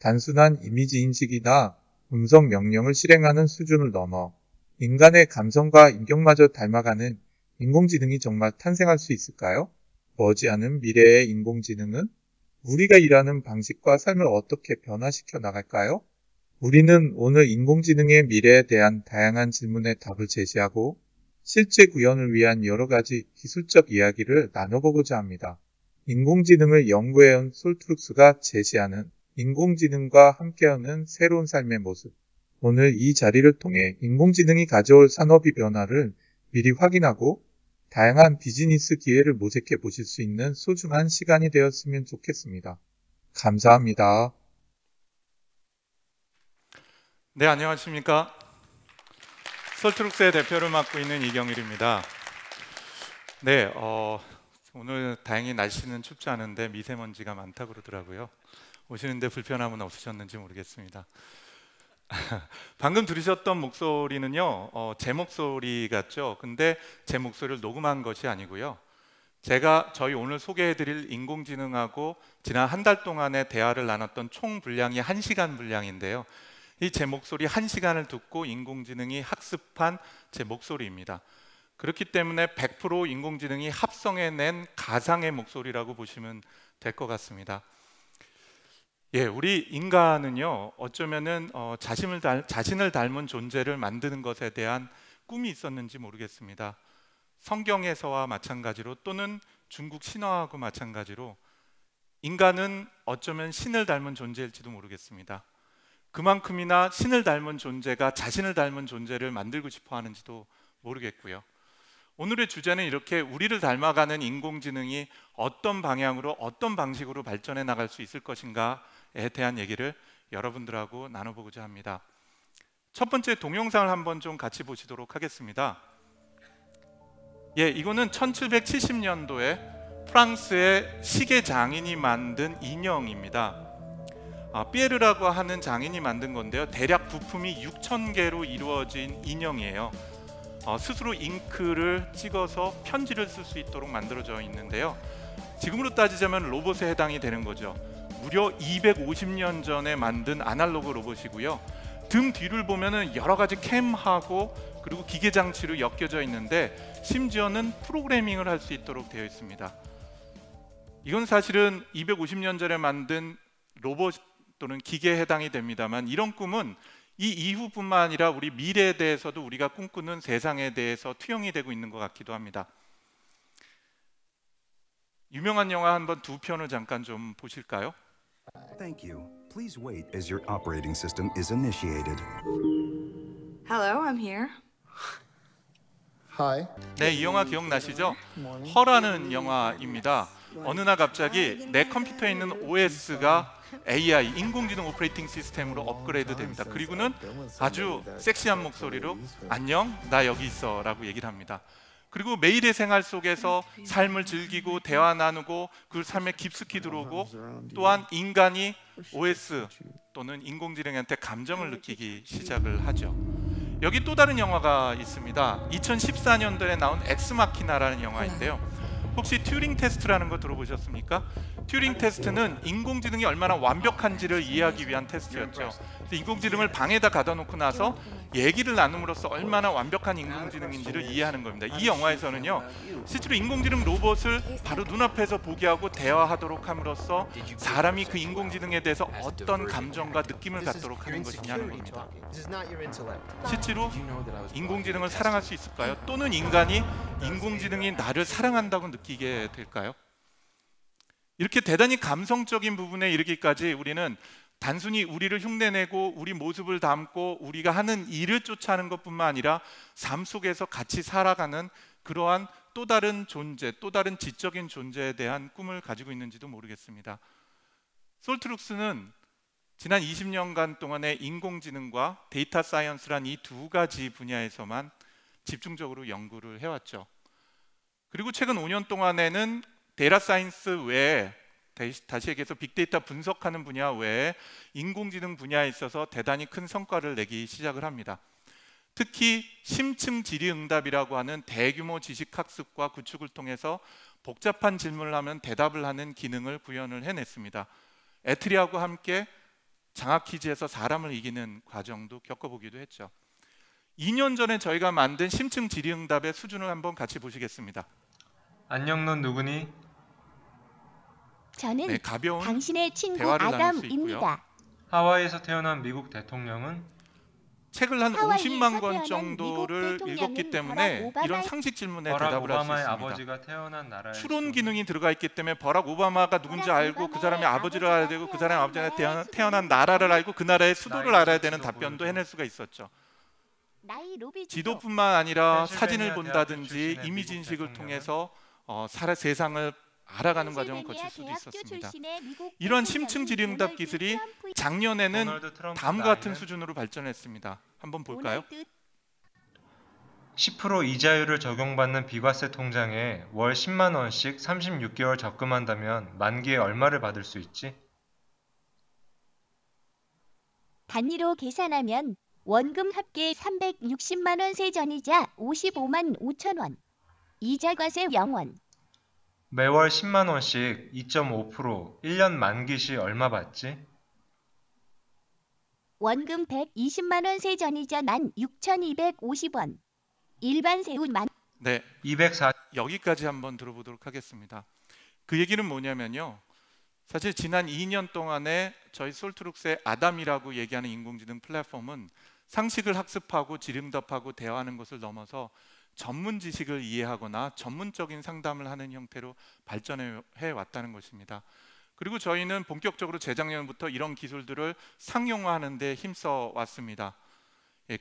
단순한 이미지 인식이나 음성 명령을 실행하는 수준을 넘어 인간의 감성과 인격마저 닮아가는 인공지능이 정말 탄생할 수 있을까요? 머지않은 미래의 인공지능은 우리가 일하는 방식과 삶을 어떻게 변화시켜 나갈까요? 우리는 오늘 인공지능의 미래에 대한 다양한 질문에 답을 제시하고 실제 구현을 위한 여러 가지 기술적 이야기를 나눠보고자 합니다. 인공지능을 연구해온 솔트룩스가 제시하는 인공지능과 함께하는 새로운 삶의 모습. 오늘 이 자리를 통해 인공지능이 가져올 산업의 변화를 미리 확인하고 다양한 비즈니스 기회를 모색해 보실 수 있는 소중한 시간이 되었으면 좋겠습니다. 감사합니다. 네, 안녕하십니까. 솔트룩스의 대표를 맡고 있는 이경일입니다. 네, 오늘 다행히 날씨는 춥지 않은데 미세먼지가 많다고 그러더라고요. 오시는데 불편함은 없으셨는지 모르겠습니다. 방금 들으셨던 목소리는요, 제 목소리 같죠? 근데 제 목소리를 녹음한 것이 아니고요. 제가 저희 오늘 소개해드릴 인공지능하고 지난 한 달 동안의 대화를 나눴던 총 분량이 1시간 분량인데요. 이 제 목소리 1시간을 듣고 인공지능이 학습한 제 목소리입니다. 그렇기 때문에 100% 인공지능이 합성해낸 가상의 목소리라고 보시면 될 것 같습니다. 예, 우리 인간은요, 어쩌면은 자신을 닮은 존재를 만드는 것에 대한 꿈이 있었는지 모르겠습니다. 성경에서와 마찬가지로 또는 중국 신화하고 마찬가지로 인간은 어쩌면 신을 닮은 존재일지도 모르겠습니다. 그만큼이나 신을 닮은 존재가 자신을 닮은 존재를 만들고 싶어 하는지도 모르겠고요. 오늘의 주제는 이렇게 우리를 닮아가는 인공지능이 어떤 방향으로 어떤 방식으로 발전해 나갈 수 있을 것인가에 대한 얘기를 여러분들하고 나눠보고자 합니다. 첫 번째 동영상을 한번 좀 같이 보시도록 하겠습니다. 예, 이거는 1770년도에 프랑스의 시계 장인이 만든 인형입니다. 피에르라고 하는 장인이 만든 건데요, 대략 부품이 6,000개로 이루어진 인형이에요. 스스로 잉크를 찍어서 편지를 쓸 수 있도록 만들어져 있는데요, 지금으로 따지자면 로봇에 해당이 되는 거죠. 무려 250년 전에 만든 아날로그 로봇이고요. 등 뒤를 보면은 여러 가지 캠하고 그리고 기계 장치로 엮여져 있는데 심지어는 프로그래밍을 할 수 있도록 되어 있습니다. 이건 사실은 250년 전에 만든 로봇 또는 기계에 해당이 됩니다만, 이런 꿈은 이 이후뿐만 아니라 우리 미래에 대해서도 우리가 꿈꾸는 세상에 대해서 투영이 되고 있는 것 같기도 합니다. 유명한 영화 한번 두 편을 잠깐 좀 보실까요? Thank you. Please wait as your operating system is initiated. Hello, I'm here. Hi. 네, 이 영화 기억나시죠? 허라는 영화입니다. 어느 날 갑자기 내 컴퓨터에 있는 OS가 AI, 인공지능 오퍼레이팅 시스템으로 업그레이드 됩니다. 그리고는 아주 섹시한 목소리로 안녕, 나 여기 있어 라고 얘기를 합니다. 그리고 매일의 생활 속에서 삶을 즐기고 대화 나누고 그 삶에 깊숙이 들어오고, 또한 인간이 OS 또는 인공지능한테 감정을 느끼기 시작을 하죠. 여기 또 다른 영화가 있습니다. 2014년도에 나온 엑스마키나라는 영화인데요, 혹시 튜링 테스트라는 거 들어보셨습니까? 튜링 테스트는 인공지능이 얼마나 완벽한지를 이해하기 위한 테스트였죠. 인공지능을 방에다 가둬 놓고 나서 얘기를 나눔으로써 얼마나 완벽한 인공지능인지를 이해하는 겁니다. 이 영화에서는요, 실제로 인공지능 로봇을 바로 눈앞에서 보게 하고 대화하도록 함으로써 사람이 그 인공지능에 대해서 어떤 감정과 느낌을 갖도록 하는 것이냐는 겁니다. 실제로 인공지능을 사랑할 수 있을까요? 또는 인간이 인공지능이 나를 사랑한다고 느끼게 될까요? 이렇게 대단히 감성적인 부분에 이르기까지 우리는 단순히 우리를 흉내내고 우리 모습을 담고 우리가 하는 일을 쫓아하는 것뿐만 아니라 삶 속에서 같이 살아가는 그러한 또 다른 존재, 또 다른 지적인 존재에 대한 꿈을 가지고 있는지도 모르겠습니다. 솔트룩스는 지난 20년간 동안의 인공지능과 데이터 사이언스란 이 두 가지 분야에서만 집중적으로 연구를 해왔죠. 그리고 최근 5년 동안에는 데이터 사이언스 외에, 다시 얘기해서 빅데이터 분석하는 분야 외에 인공지능 분야에 있어서 대단히 큰 성과를 내기 시작을 합니다. 특히 심층 질의응답이라고 하는 대규모 지식학습과 구축을 통해서 복잡한 질문을 하면 대답을 하는 기능을 구현을 해냈습니다. 애트리하고 함께 장학 퀴즈에서 사람을 이기는 과정도 겪어보기도 했죠. 2년 전에 저희가 만든 심층 질의응답의 수준을 한번 같이 보시겠습니다. 안녕, 넌 누구니? 저는 네, 가벼운 당신의 친구 대화를 나눌 수 있고요. 아담입니다. 하와이에서 태어난 미국 대통령은? 책을 한 하와이에서 50만 권 태어난 정도를 미국 읽었기 대통령은 때문에 버락 오바마의 이런 상식 질문에 버락 대답을 할 수 오바마의 있습니다. 아버지가 태어난 나라의 추론 기능이 들어가 있기 때문에 버락 오바마가 누군지 버락 알고 그 사람의 오바마의 아버지를 알아야 되고 그 사람의 아버지가 아버지가 태어난 태어난 나라의 나라를 알고 그 나라의 수도를 나의 알아야 되는 지도 답변도 보여줘. 해낼 수가 있었죠. 나이로비 지도뿐만 아니라 펜실베니아 사진을 대학교 본다든지 출신의 이미지 미국 인식을 대통령은? 통해서 세상을 알아가는 과정을 거칠 수도 있었습니다. 이런 심층 질의응답 기술이 작년에는 도널드 트럼프 다음과 같은 나이는? 수준으로 발전했습니다. 한번 볼까요? 10% 이자율을 적용받는 비과세 통장에 월 10만 원씩 36개월 적금한다면 만기에 얼마를 받을 수 있지? 단위로 계산하면 원금 합계 360만 원, 세전이자 55만 5천 원, 이자 과세 0원. 매월 10만 원씩 2.5%, 1년 만기 시 얼마 받지? 원금 120만 원, 세전이자 16,250원. 일반 세후 만 네, 240. 여기까지 한번 들어보도록 하겠습니다. 그 얘기는 뭐냐면요. 사실 지난 2년 동안에 저희 솔트룩스의 아담이라고 얘기하는 인공지능 플랫폼은 상식을 학습하고 질의응답하고 대화하는 것을 넘어서 전문 지식을 이해하거나 전문적인 상담을 하는 형태로 발전해 왔다는 것입니다. 그리고 저희는 본격적으로 재작년부터 이런 기술들을 상용화하는 데 힘써 왔습니다.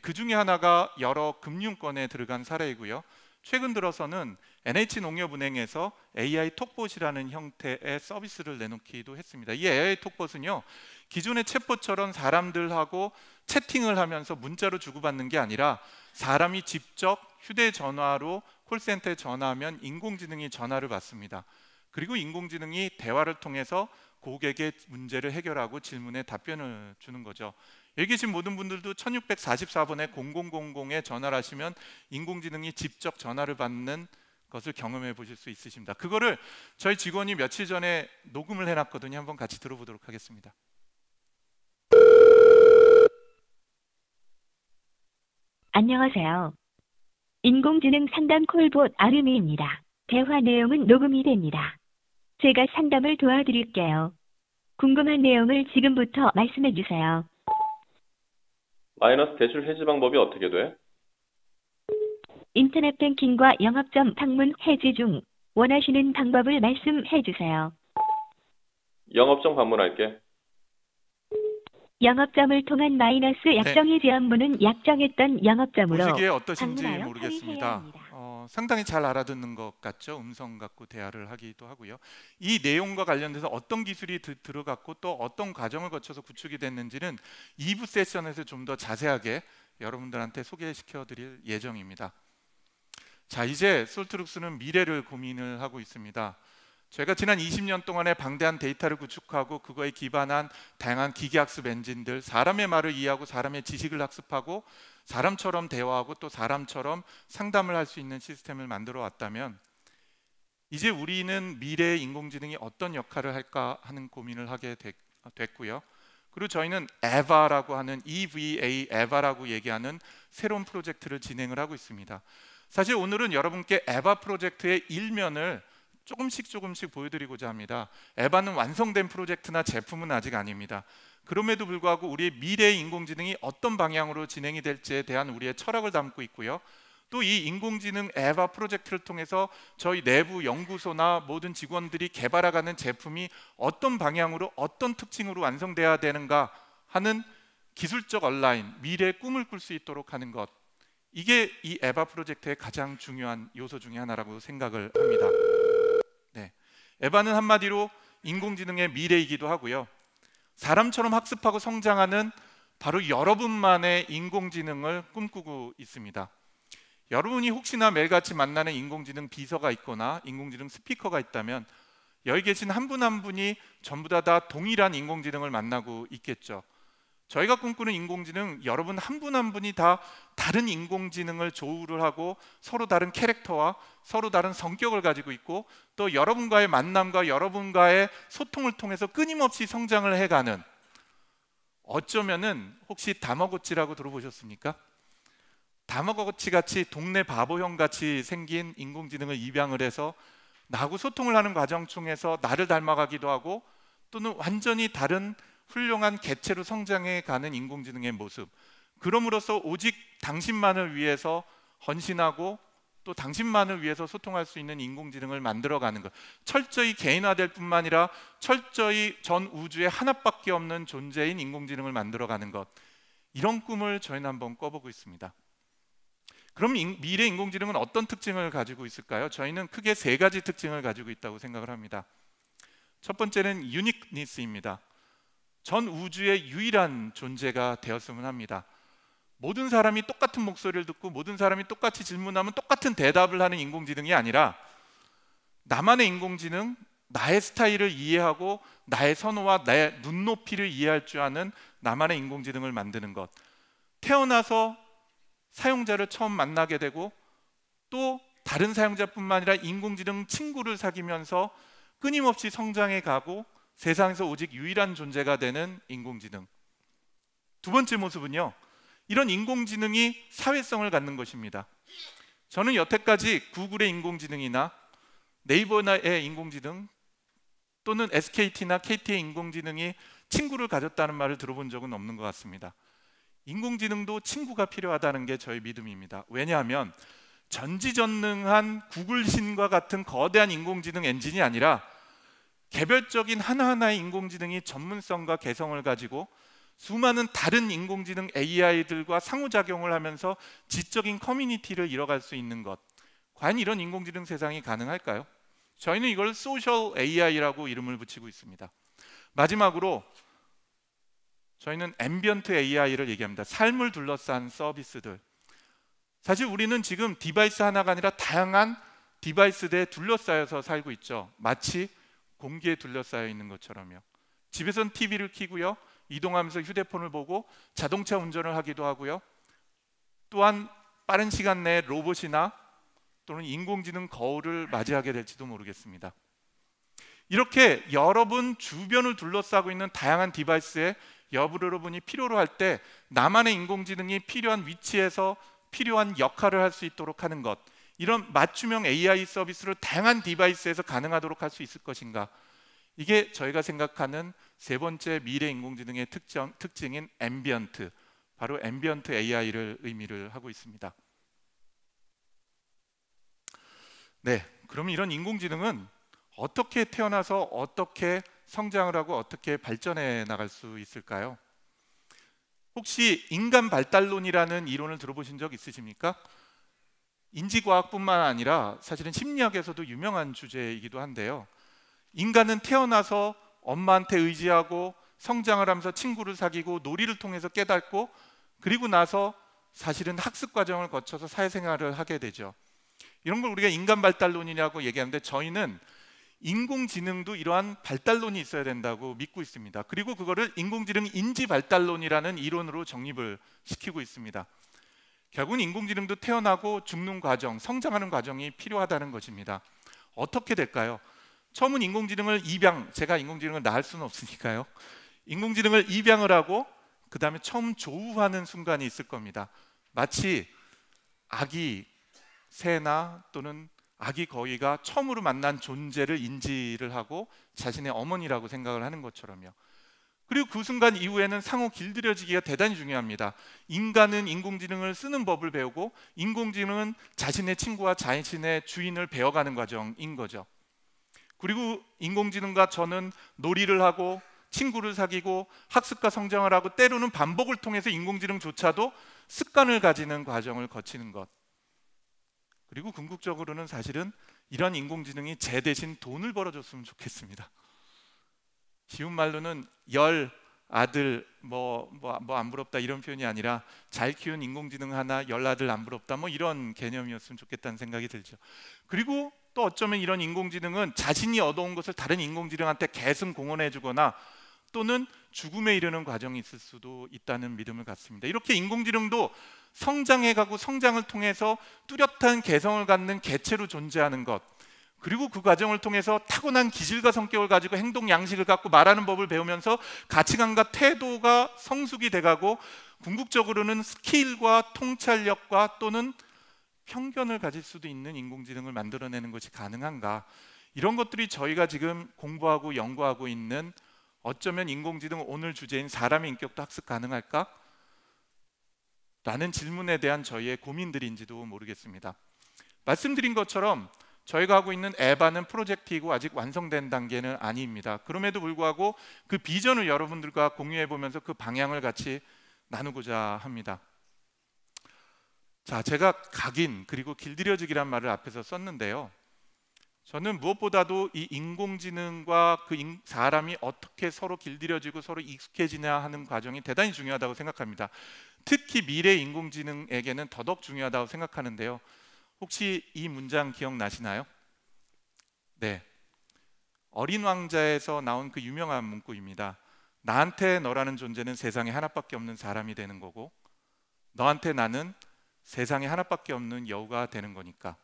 그 중에 하나가 여러 금융권에 들어간 사례이고요. 최근 들어서는 NH농협은행에서 AI 톡봇이라는 형태의 서비스를 내놓기도 했습니다. 이 AI 톡봇은요, 기존의 챗봇처럼 사람들하고 채팅을 하면서 문자로 주고받는 게 아니라 사람이 직접 휴대전화로 콜센터에 전화하면 인공지능이 전화를 받습니다. 그리고 인공지능이 대화를 통해서 고객의 문제를 해결하고 질문에 답변을 주는 거죠. 여기 계신 모든 분들도 1644번에 0000에 전화를 하시면 인공지능이 직접 전화를 받는 것을 경험해 보실 수 있으십니다. 그거를 저희 직원이 며칠 전에 녹음을 해놨거든요. 한번 같이 들어보도록 하겠습니다. 안녕하세요. 인공지능 상담 콜봇 아르미입니다. 대화 내용은 녹음이 됩니다. 제가 상담을 도와드릴게요. 궁금한 내용을 지금부터 말씀해 주세요. 마이너스 대출 해지 방법이 어떻게 돼? 인터넷 뱅킹과 영업점 방문 해지 중 원하시는 방법을 말씀해 주세요. 영업정 방문할게. 영업점을 통한 마이너스 약정의 지원문은 약정했던 영업점으로 보시기에 어떠신지 방문하여 모르겠습니다. 처리해야 합니다. 상당히 잘 알아듣는 것 같죠. 음성 갖고 대화를 하기도 하고요. 이 내용과 관련돼서 어떤 기술이 들어갔고 또 어떤 과정을 거쳐서 구축이 됐는지는 2부 세션에서 좀 더 자세하게 여러분들한테 소개시켜 드릴 예정입니다. 자, 이제 솔트룩스는 미래를 고민을 하고 있습니다. 저희가 지난 20년 동안에 방대한 데이터를 구축하고 그거에 기반한 다양한 기계학습 엔진들, 사람의 말을 이해하고 사람의 지식을 학습하고 사람처럼 대화하고 또 사람처럼 상담을 할 수 있는 시스템을 만들어 왔다면, 이제 우리는 미래의 인공지능이 어떤 역할을 할까 하는 고민을 하게 됐고요. 그리고 저희는 에바라고 하는 에바라고 얘기하는 새로운 프로젝트를 진행을 하고 있습니다. 사실 오늘은 여러분께 에바 프로젝트의 일면을 조금씩 보여드리고자 합니다. 에바는 완성된 프로젝트나 제품은 아직 아닙니다. 그럼에도 불구하고 우리의 미래의 인공지능이 어떤 방향으로 진행이 될지에 대한 우리의 철학을 담고 있고요. 또 이 인공지능 에바 프로젝트를 통해서 저희 내부 연구소나 모든 직원들이 개발해가는 제품이 어떤 방향으로 어떤 특징으로 완성돼야 되는가 하는 기술적 온라인, 미래의 꿈을 꿀 수 있도록 하는 것, 이게 이 에바 프로젝트의 가장 중요한 요소 중에 하나라고 생각을 합니다. 네, 에바는 한마디로 인공지능의 미래이기도 하고요. 사람처럼 학습하고 성장하는 바로 여러분만의 인공지능을 꿈꾸고 있습니다. 여러분이 혹시나 매일같이 만나는 인공지능 비서가 있거나 인공지능 스피커가 있다면 여기 계신 한 분 한 분이 전부 다 동일한 인공지능을 만나고 있겠죠. 저희가 꿈꾸는 인공지능, 여러분 한 분 한 분이 다 다른 인공지능을 조우를 하고 서로 다른 캐릭터와 서로 다른 성격을 가지고 있고 또 여러분과의 만남과 여러분과의 소통을 통해서 끊임없이 성장을 해가는, 어쩌면은 혹시 다마고치라고 들어보셨습니까? 다마고치 같이 동네 바보형 같이 생긴 인공지능을 입양을 해서 나하고 소통을 하는 과정 중에서 나를 닮아가기도 하고 또는 완전히 다른 훌륭한 개체로 성장해 가는 인공지능의 모습, 그럼으로써 오직 당신만을 위해서 헌신하고 또 당신만을 위해서 소통할 수 있는 인공지능을 만들어가는 것, 철저히 개인화될 뿐만 아니라 철저히 전 우주에 하나밖에 없는 존재인 인공지능을 만들어가는 것, 이런 꿈을 저희는 한번 꿔보고 있습니다. 그럼 미래 인공지능은 어떤 특징을 가지고 있을까요? 저희는 크게 3가지 특징을 가지고 있다고 생각을 합니다. 첫 번째는 유니크니스입니다. 전 우주의 유일한 존재가 되었으면 합니다. 모든 사람이 똑같은 목소리를 듣고 모든 사람이 똑같이 질문하면 똑같은 대답을 하는 인공지능이 아니라 나만의 인공지능, 나의 스타일을 이해하고 나의 선호와 나의 눈높이를 이해할 줄 아는 나만의 인공지능을 만드는 것. 태어나서 사용자를 처음 만나게 되고 또 다른 사용자뿐만 아니라 인공지능 친구를 사귀면서 끊임없이 성장해 가고 세상에서 오직 유일한 존재가 되는 인공지능. 두 번째 모습은요, 이런 인공지능이 사회성을 갖는 것입니다. 저는 여태까지 구글의 인공지능이나 네이버의 인공지능 또는 SKT나 KT의 인공지능이 친구를 가졌다는 말을 들어본 적은 없는 것 같습니다. 인공지능도 친구가 필요하다는 게 저의 믿음입니다. 왜냐하면 전지전능한 구글신과 같은 거대한 인공지능 엔진이 아니라 개별적인 하나하나의 인공지능이 전문성과 개성을 가지고 수많은 다른 인공지능 AI들과 상호작용을 하면서 지적인 커뮤니티를 이뤄갈 수 있는 것, 과연 이런 인공지능 세상이 가능할까요? 저희는 이걸 소셜 AI라고 이름을 붙이고 있습니다. 마지막으로 저희는 앰비언트 AI를 얘기합니다. 삶을 둘러싼 서비스들. 사실 우리는 지금 디바이스 하나가 아니라 다양한 디바이스들에 둘러싸여서 살고 있죠. 마치 공기에 둘러싸여 있는 것처럼요. 집에서는 TV를 켜고요, 이동하면서 휴대폰을 보고 자동차 운전을 하기도 하고요. 또한 빠른 시간 내에 로봇이나 또는 인공지능 거울을 맞이하게 될지도 모르겠습니다. 이렇게 여러분 주변을 둘러싸고 있는 다양한 디바이스에 여러분이 필요로 할 때 나만의 인공지능이 필요한 위치에서 필요한 역할을 할 수 있도록 하는 것, 이런 맞춤형 AI 서비스를 다양한 디바이스에서 가능하도록 할 수 있을 것인가, 이게 저희가 생각하는 3번째 미래 인공지능의 특징인 앰비언트, 바로 앰비언트 AI를 의미를 하고 있습니다. 네, 그럼 이런 인공지능은 어떻게 태어나서 어떻게 성장을 하고 어떻게 발전해 나갈 수 있을까요? 혹시 인간 발달론이라는 이론을 들어보신 적 있으십니까? 인지과학뿐만 아니라 사실은 심리학에서도 유명한 주제이기도 한데요. 인간은 태어나서 엄마한테 의지하고 성장을 하면서 친구를 사귀고 놀이를 통해서 깨닫고 그리고 나서 사실은 학습 과정을 거쳐서 사회생활을 하게 되죠. 이런 걸 우리가 인간 발달론이라고 얘기하는데 저희는 인공지능도 이러한 발달론이 있어야 된다고 믿고 있습니다. 그리고 그거를 인공지능 인지 발달론이라는 이론으로 정립을 시키고 있습니다. 결국은 인공지능도 태어나고 죽는 과정, 성장하는 과정이 필요하다는 것입니다. 어떻게 될까요? 처음은 인공지능을 제가 인공지능을 낳을 수는 없으니까요. 인공지능을 입양을 하고 그 다음에 처음 조우하는 순간이 있을 겁니다. 마치 아기 새나 또는 아기 거위가 처음으로 만난 존재를 인지를 하고 자신의 어머니라고 생각을 하는 것처럼요. 그리고 그 순간 이후에는 상호 길들여지기가 대단히 중요합니다. 인간은 인공지능을 쓰는 법을 배우고 인공지능은 자신의 친구와 자신의 주인을 배워가는 과정인 거죠. 그리고 인공지능과 저는 놀이를 하고 친구를 사귀고 학습과 성장을 하고 때로는 반복을 통해서 인공지능조차도 습관을 가지는 과정을 거치는 것. 그리고 궁극적으로는 사실은 이런 인공지능이 제 대신 돈을 벌어줬으면 좋겠습니다. 쉬운 말로는 열 아들 안 부럽다 이런 표현이 아니라 잘 키운 인공지능 하나 열 아들 안 부럽다 이런 개념이었으면 좋겠다는 생각이 들죠. 그리고 또 어쩌면 이런 인공지능은 자신이 얻어온 것을 다른 인공지능한테 계승 공헌해 주거나 또는 죽음에 이르는 과정이 있을 수도 있다는 믿음을 갖습니다. 이렇게 인공지능도 성장해가고 성장을 통해서 뚜렷한 개성을 갖는 개체로 존재하는 것, 그리고 그 과정을 통해서 타고난 기질과 성격을 가지고 행동 양식을 갖고 말하는 법을 배우면서 가치관과 태도가 성숙이 돼가고 궁극적으로는 스킬과 통찰력과 또는 편견을 가질 수도 있는 인공지능을 만들어내는 것이 가능한가? 이런 것들이 저희가 지금 공부하고 연구하고 있는, 어쩌면 인공지능 오늘 주제인 사람의 인격도 학습 가능할까? 라는 질문에 대한 저희의 고민들인지도 모르겠습니다. 말씀드린 것처럼 저희가 하고 있는 에바는 프로젝트이고 아직 완성된 단계는 아닙니다. 그럼에도 불구하고 그 비전을 여러분들과 공유해 보면서 그 방향을 같이 나누고자 합니다. 자, 제가 각인 그리고 길들여지기란 말을 앞에서 썼는데요. 저는 무엇보다도 이 인공지능과 그 사람이 어떻게 서로 길들여지고 서로 익숙해지냐 하는 과정이 대단히 중요하다고 생각합니다. 특히 미래 인공지능에게는 더더욱 중요하다고 생각하는데요. 혹시 이 문장 기억나시나요? 네, 어린 왕자에서 나온 그 유명한 문구입니다. 나한테 너라는 존재는 세상에 하나밖에 없는 사람이 되는 거고, 너한테 나는 세상에 하나밖에 없는 여우가 되는 거니까.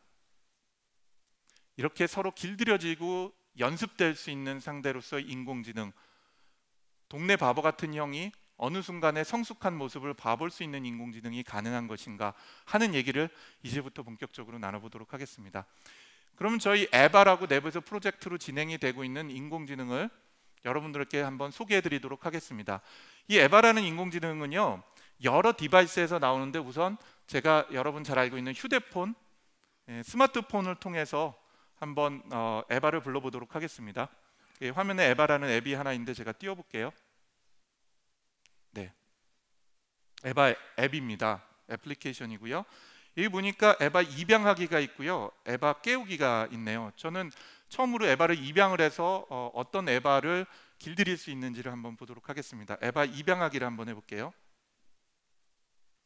이렇게 서로 길들여지고 연습될 수 있는 상대로서 인공지능, 동네 바보 같은 형이 어느 순간에 성숙한 모습을 봐볼 수 있는 인공지능이 가능한 것인가 하는 얘기를 이제부터 본격적으로 나눠보도록 하겠습니다. 그러면 저희 에바라고 내부에서 프로젝트로 진행이 되고 있는 인공지능을 여러분들께 한번 소개해 드리도록 하겠습니다. 이 에바라는 인공지능은요, 여러 디바이스에서 나오는데 우선 제가 여러분 잘 알고 있는 휴대폰, 스마트폰을 통해서 한번 에바를 불러보도록 하겠습니다. 화면에 에바라는 앱이 하나 있는데 제가 띄워볼게요. 네, 에바 앱입니다. 애플리케이션이고요. 여기 보니까 에바 입양하기가 있고요, 에바 깨우기가 있네요. 저는 처음으로 에바를 입양을 해서 어떤 에바를 길들일 수 있는지를 한번 보도록 하겠습니다. 에바 입양하기를 한번 해볼게요.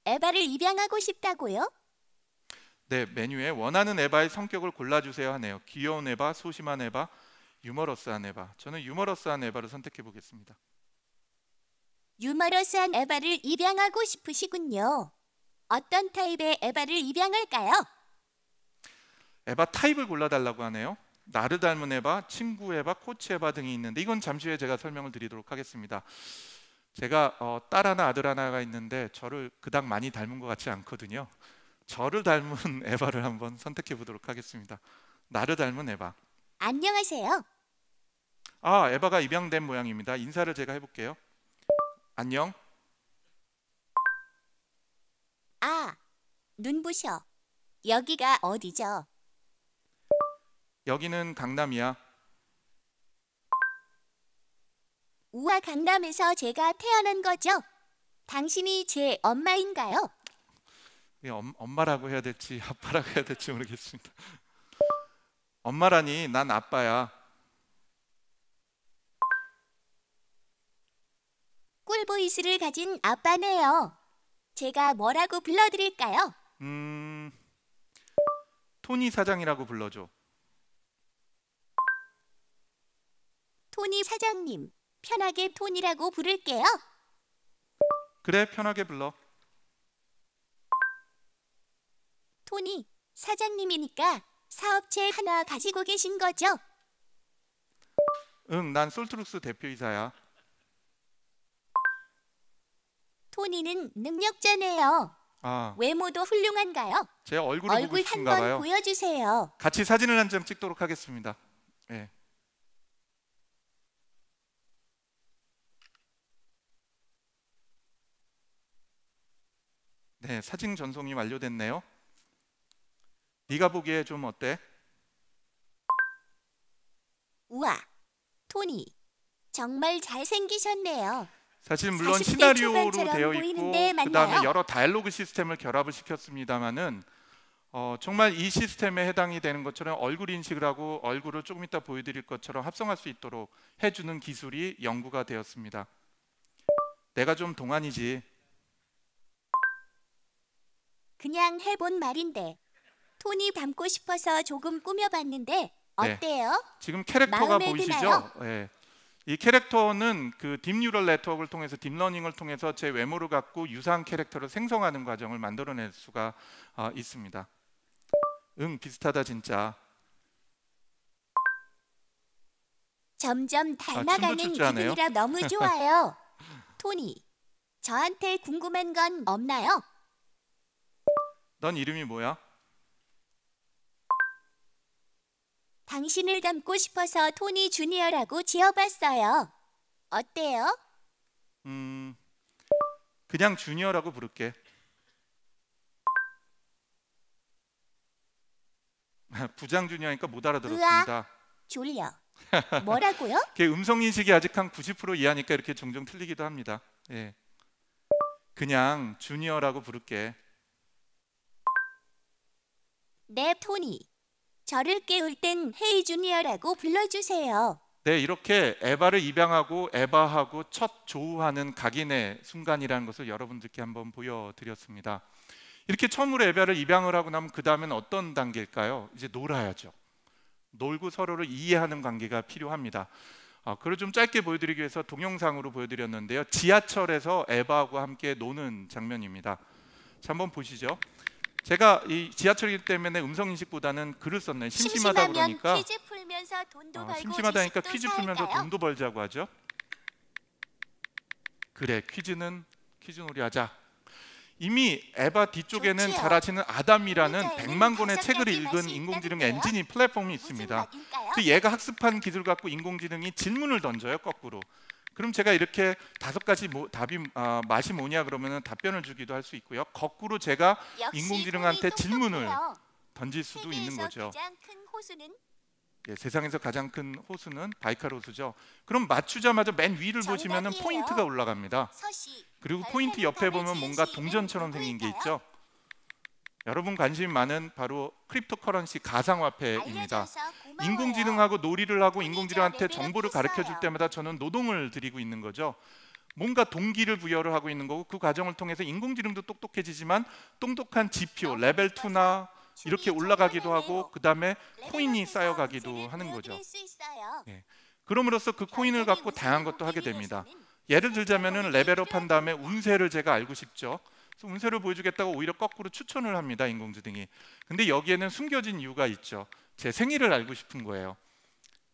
에바를 입양하고 싶다고요? 네, 메뉴에 원하는 에바의 성격을 골라주세요 하네요. 귀여운 에바, 소심한 에바, 유머러스한 에바. 저는 유머러스한 에바를 선택해 보겠습니다. 유머러스한 에바를 입양하고 싶으시군요. 어떤 타입의 에바를 입양할까요? 에바 타입을 골라달라고 하네요. 나를 닮은 에바, 친구 에바, 코치 에바 등이 있는데 이건 잠시 후에 제가 설명을 드리도록 하겠습니다. 제가 딸 하나 아들 하나가 있는데 저를 그닥 많이 닮은 것 같지 않거든요. 저를 닮은 에바를 한번 선택해 보도록 하겠습니다. 나를 닮은 에바. 안녕하세요. 아, 에바가 입양된 모양입니다. 인사를 제가 해볼게요. 안녕. 아, 눈부셔. 여기가 어디죠? 여기는 강남이야. 우와, 강남에서 제가 태어난 거죠? 당신이 제 엄마인가요? 엄마라고 해야 될지 아빠라고 해야 될지 모르겠습니다. 엄마라니, 난 아빠야. 꿀보이스를 가진 아빠네요. 제가 뭐라고 불러드릴까요? 토니 사장이라고 불러줘. 토니 사장님, 편하게 토니라고 부를게요. 그래, 편하게 불러. 토니, 사장님이니까 사업체 하나 가지고 계신 거죠? 응, 난 솔트룩스 대표이사야. 토니는 능력자네요. 아, 외모도 훌륭한가요? 제 얼굴을 보고 얼굴 싶은가 한번 봐요. 보여주세요. 같이 사진을 한 장 찍도록 하겠습니다. 네. 네, 사진 전송이 완료됐네요. 네가 보기에 좀 어때? 우와, 토니, 정말 잘생기셨네요. 사실 물론 40대 시나리오로 초반처럼 되어 보이는데 있고 맞나요? 그다음에 여러 다이alo그 시스템을 결합을 시켰습니다만은 정말 이 시스템에 해당이 되는 것처럼 얼굴 인식을 하고 얼굴을 조금 이따 보여드릴 것처럼 합성할 수 있도록 해주는 기술이 연구가 되었습니다. 내가 좀 동안이지. 그냥 해본 말인데 토니 닮고 싶어서 조금 꾸며봤는데 어때요? 네. 지금 캐릭터가 마음에 보이시죠? 드나요? 네. 이 캐릭터는 그 딥뉴럴 네트워크를 통해서 딥러닝을 통해서 제 외모를 갖고 유사한 캐릭터를 생성하는 과정을 만들어낼 수가 있습니다. 응, 비슷하다 진짜. 점점 닮아가는 춤도 하네요. 기분이라 너무 좋아요. 토니, 저한테 궁금한 건 없나요? 넌 이름이 뭐야? 당신을 닮고 싶어서 토니 주니어라고 지어봤어요. 어때요? 그냥 주니어라고 부를게. 부장 주니어니까 못 알아들었습니다. 졸려. 뭐라고요? 걔 음성 인식이 아직 한 90% 이하니까 이렇게 종종 틀리기도 합니다. 예. 그냥 주니어라고 부를게. 네, 토니. 저를 깨울 땐 헤이 주니어라고 불러주세요. 네, 이렇게 에바를 입양하고 에바하고 첫 조우하는 각인의 순간이라는 것을 여러분들께 한번 보여드렸습니다. 이렇게 처음으로 에바를 입양을 하고 나면 그 다음엔 어떤 단계일까요? 이제 놀아야죠. 놀고 서로를 이해하는 관계가 필요합니다. 그걸 좀 짧게 보여드리기 위해서 동영상으로 보여드렸는데요. 지하철에서 에바하고 함께 노는 장면입니다. 자, 한번 보시죠. 제가 이 지하철이기 때문에 음성 인식보다는 글을 썼네요. 심심하다 그러니까 퀴즈 풀면서 돈도 벌고 심심하다니까 지식도 퀴즈 풀면서 쌓을까요? 돈도 벌자고 하죠. 그래, 퀴즈놀이 하자. 이미 에바 뒤쪽에는 좋지요. 잘 아시는 아담이라는 우리 100만 권의 다섯 책을 가지 읽은 맛이 인공지능 있다는데요? 엔진이 플랫폼이 무슨 있습니다. 맛일까요? 그 얘가 학습한 기술 갖고 인공지능이 질문을 던져요, 거꾸로. 그럼 제가 이렇게 5가지 답이 맛이 뭐냐 그러면 답변을 주기도 할 수 있고요. 거꾸로 제가 역시 인공지능한테 토니 질문을 똑똑해요. 던질 수도 있는 세계에서 거죠. 가장 큰 호수는 예, 세상에서 가장 큰 호수는 바이칼 호수죠. 그럼 맞추자마자 맨 위를 보시면은 정답이에요. 포인트가 올라갑니다. 서시. 그리고 포인트 옆에 보면 뭔가 동전처럼 생긴 게 있죠. 여러분 관심 많은 바로 크립토커런시 가상화폐입니다. 알려줘서 고마워요. 인공지능하고 놀이를 하고 토니가 인공지능한테 레벨업 정보를 가르쳐 줄 했어요. 때마다 저는 노동을 들이고 있는 거죠. 뭔가 동기를 부여를 하고 있는 거고 그 과정을 통해서 인공지능도 똑똑해지지만 똑똑한 지표 레벨 2나 이렇게 올라가기도 하고 그 다음에 코인이 쌓여가기도 하는 거죠. 예. 그럼으로써 그 코인을 갖고 다양한 것도 하게 됩니다. 예를 들자면은 레벨업 한 다음에 운세를 제가 알고 싶죠. 그래서 운세를 보여주겠다고 오히려 거꾸로 추천을 합니다, 인공지능이. 근데 여기에는 숨겨진 이유가 있죠. 제 생일을 알고 싶은 거예요.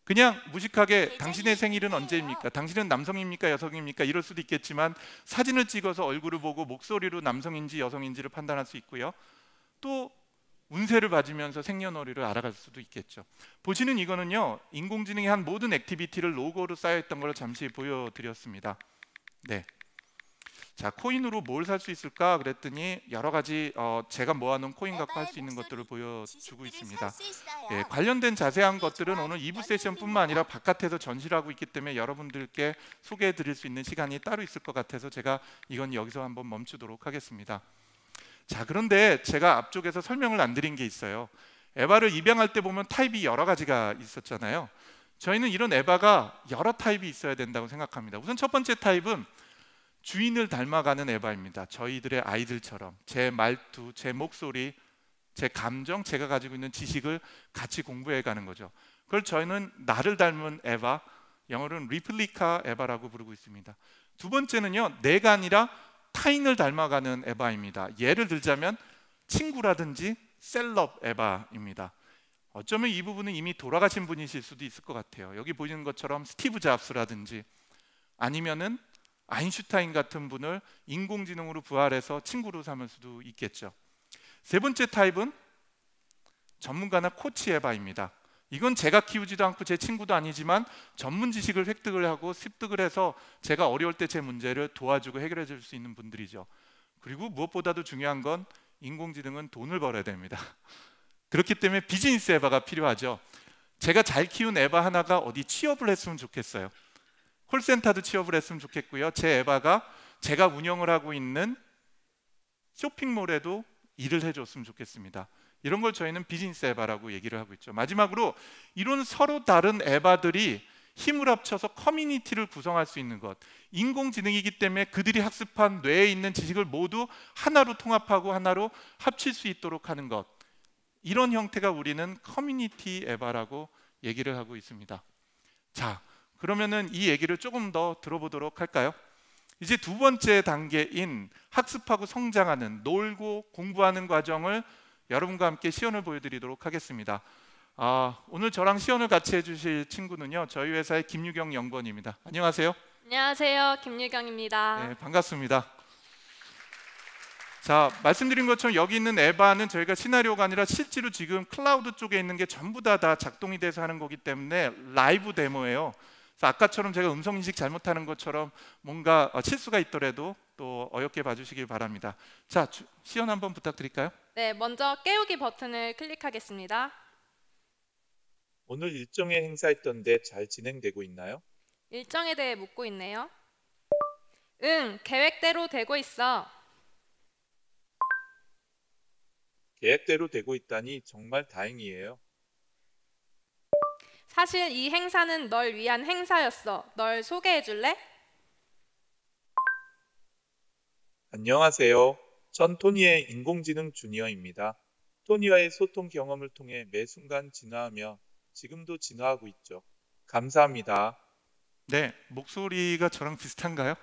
그냥 무식하게 당신의 생일은 언제입니까? 당신은 남성입니까? 여성입니까? 이럴 수도 있겠지만 사진을 찍어서 얼굴을 보고 목소리로 남성인지 여성인지를 판단할 수 있고요. 또 운세를 봐주면서 생년월일을 알아갈 수도 있겠죠. 보시는 이거는요, 인공지능이 한 모든 액티비티를 로고로 쌓여있던 걸 잠시 보여드렸습니다. 네. 자, 코인으로 뭘 살 수 있을까 그랬더니 여러 가지 제가 모아놓은 코인 갖고 할 수 있는 것들을 보여주고 있습니다. 예, 관련된 자세한 것들은 오늘 2부 세션뿐만 아니라 바깥에서 전시를 하고 있기 때문에 여러분들께 소개해 드릴 수 있는 시간이 따로 있을 것 같아서 제가 이건 여기서 한번 멈추도록 하겠습니다. 자, 그런데 제가 앞쪽에서 설명을 안 드린 게 있어요. 에바를 입양할 때 보면 타입이 여러 가지가 있었잖아요. 저희는 이런 에바가 여러 타입이 있어야 된다고 생각합니다. 우선 첫 번째 타입은 주인을 닮아가는 에바입니다. 저희들의 아이들처럼 제 말투, 제 목소리, 제 감정, 제가 가지고 있는 지식을 같이 공부해 가는 거죠. 그걸 저희는 나를 닮은 에바, 영어로는 리플리카 에바라고 부르고 있습니다. 두 번째는요, 내가 아니라 타인을 닮아가는 에바입니다. 예를 들자면 친구라든지 셀럽 에바입니다. 어쩌면 이 부분은 이미 돌아가신 분이실 수도 있을 것 같아요. 여기 보이는 것처럼 스티브 잡스라든지 아니면은 아인슈타인 같은 분을 인공지능으로 부활해서 친구로 삼을 수도 있겠죠. 세 번째 타입은 전문가나 코치 에바입니다. 이건 제가 키우지도 않고 제 친구도 아니지만 전문 지식을 획득을 하고 습득을 해서 제가 어려울 때 제 문제를 도와주고 해결해 줄 수 있는 분들이죠. 그리고 무엇보다도 중요한 건 인공지능은 돈을 벌어야 됩니다. 그렇기 때문에 비즈니스 에바가 필요하죠. 제가 잘 키운 에바 하나가 어디 취업을 했으면 좋겠어요. 콜센터도 취업을 했으면 좋겠고요. 제 에바가 제가 운영을 하고 있는 쇼핑몰에도 일을 해줬으면 좋겠습니다. 이런 걸 저희는 비즈니스 에바라고 얘기를 하고 있죠. 마지막으로 이런 서로 다른 에바들이 힘을 합쳐서 커뮤니티를 구성할 수 있는 것, 인공지능이기 때문에 그들이 학습한 뇌에 있는 지식을 모두 하나로 통합하고 하나로 합칠 수 있도록 하는 것, 이런 형태가 우리는 커뮤니티 에바라고 얘기를 하고 있습니다. 자, 그러면은 이 얘기를 조금 더 들어보도록 할까요? 이제 두 번째 단계인 학습하고 성장하는, 놀고 공부하는 과정을 여러분과 함께 시연을 보여드리도록 하겠습니다. 오늘 저랑 시연을 같이 해주실 친구는요, 저희 회사의 김유경 연구원입니다. 안녕하세요. 안녕하세요. 김유경입니다. 네, 반갑습니다. 자, 말씀드린 것처럼 여기 있는 에바는 저희가 시나리오가 아니라 실제로 지금 클라우드 쪽에 있는 게 전부 다 작동이 돼서 하는 거기 때문에 라이브 데모예요. 그래서 아까처럼 제가 음성인식 잘못하는 것처럼 뭔가 실수가 있더라도 또 어렵게 봐주시길 바랍니다. 자, 시연 한번 부탁드릴까요? 네, 먼저 깨우기 버튼을 클릭하겠습니다. 오늘 일정에 행사했던데 잘 진행되고 있나요? 일정에 대해 묻고 있네요. 응, 계획대로 되고 있어. 계획대로 되고 있다니 정말 다행이에요. 사실 이 행사는 널 위한 행사였어. 널 소개해 줄래? 안녕하세요. 전 토니의 인공지능 주니어입니다. 토니와의 소통 경험을 통해 매 순간 진화하며 지금도 진화하고 있죠. 감사합니다. 네, 목소리가 저랑 비슷한가요?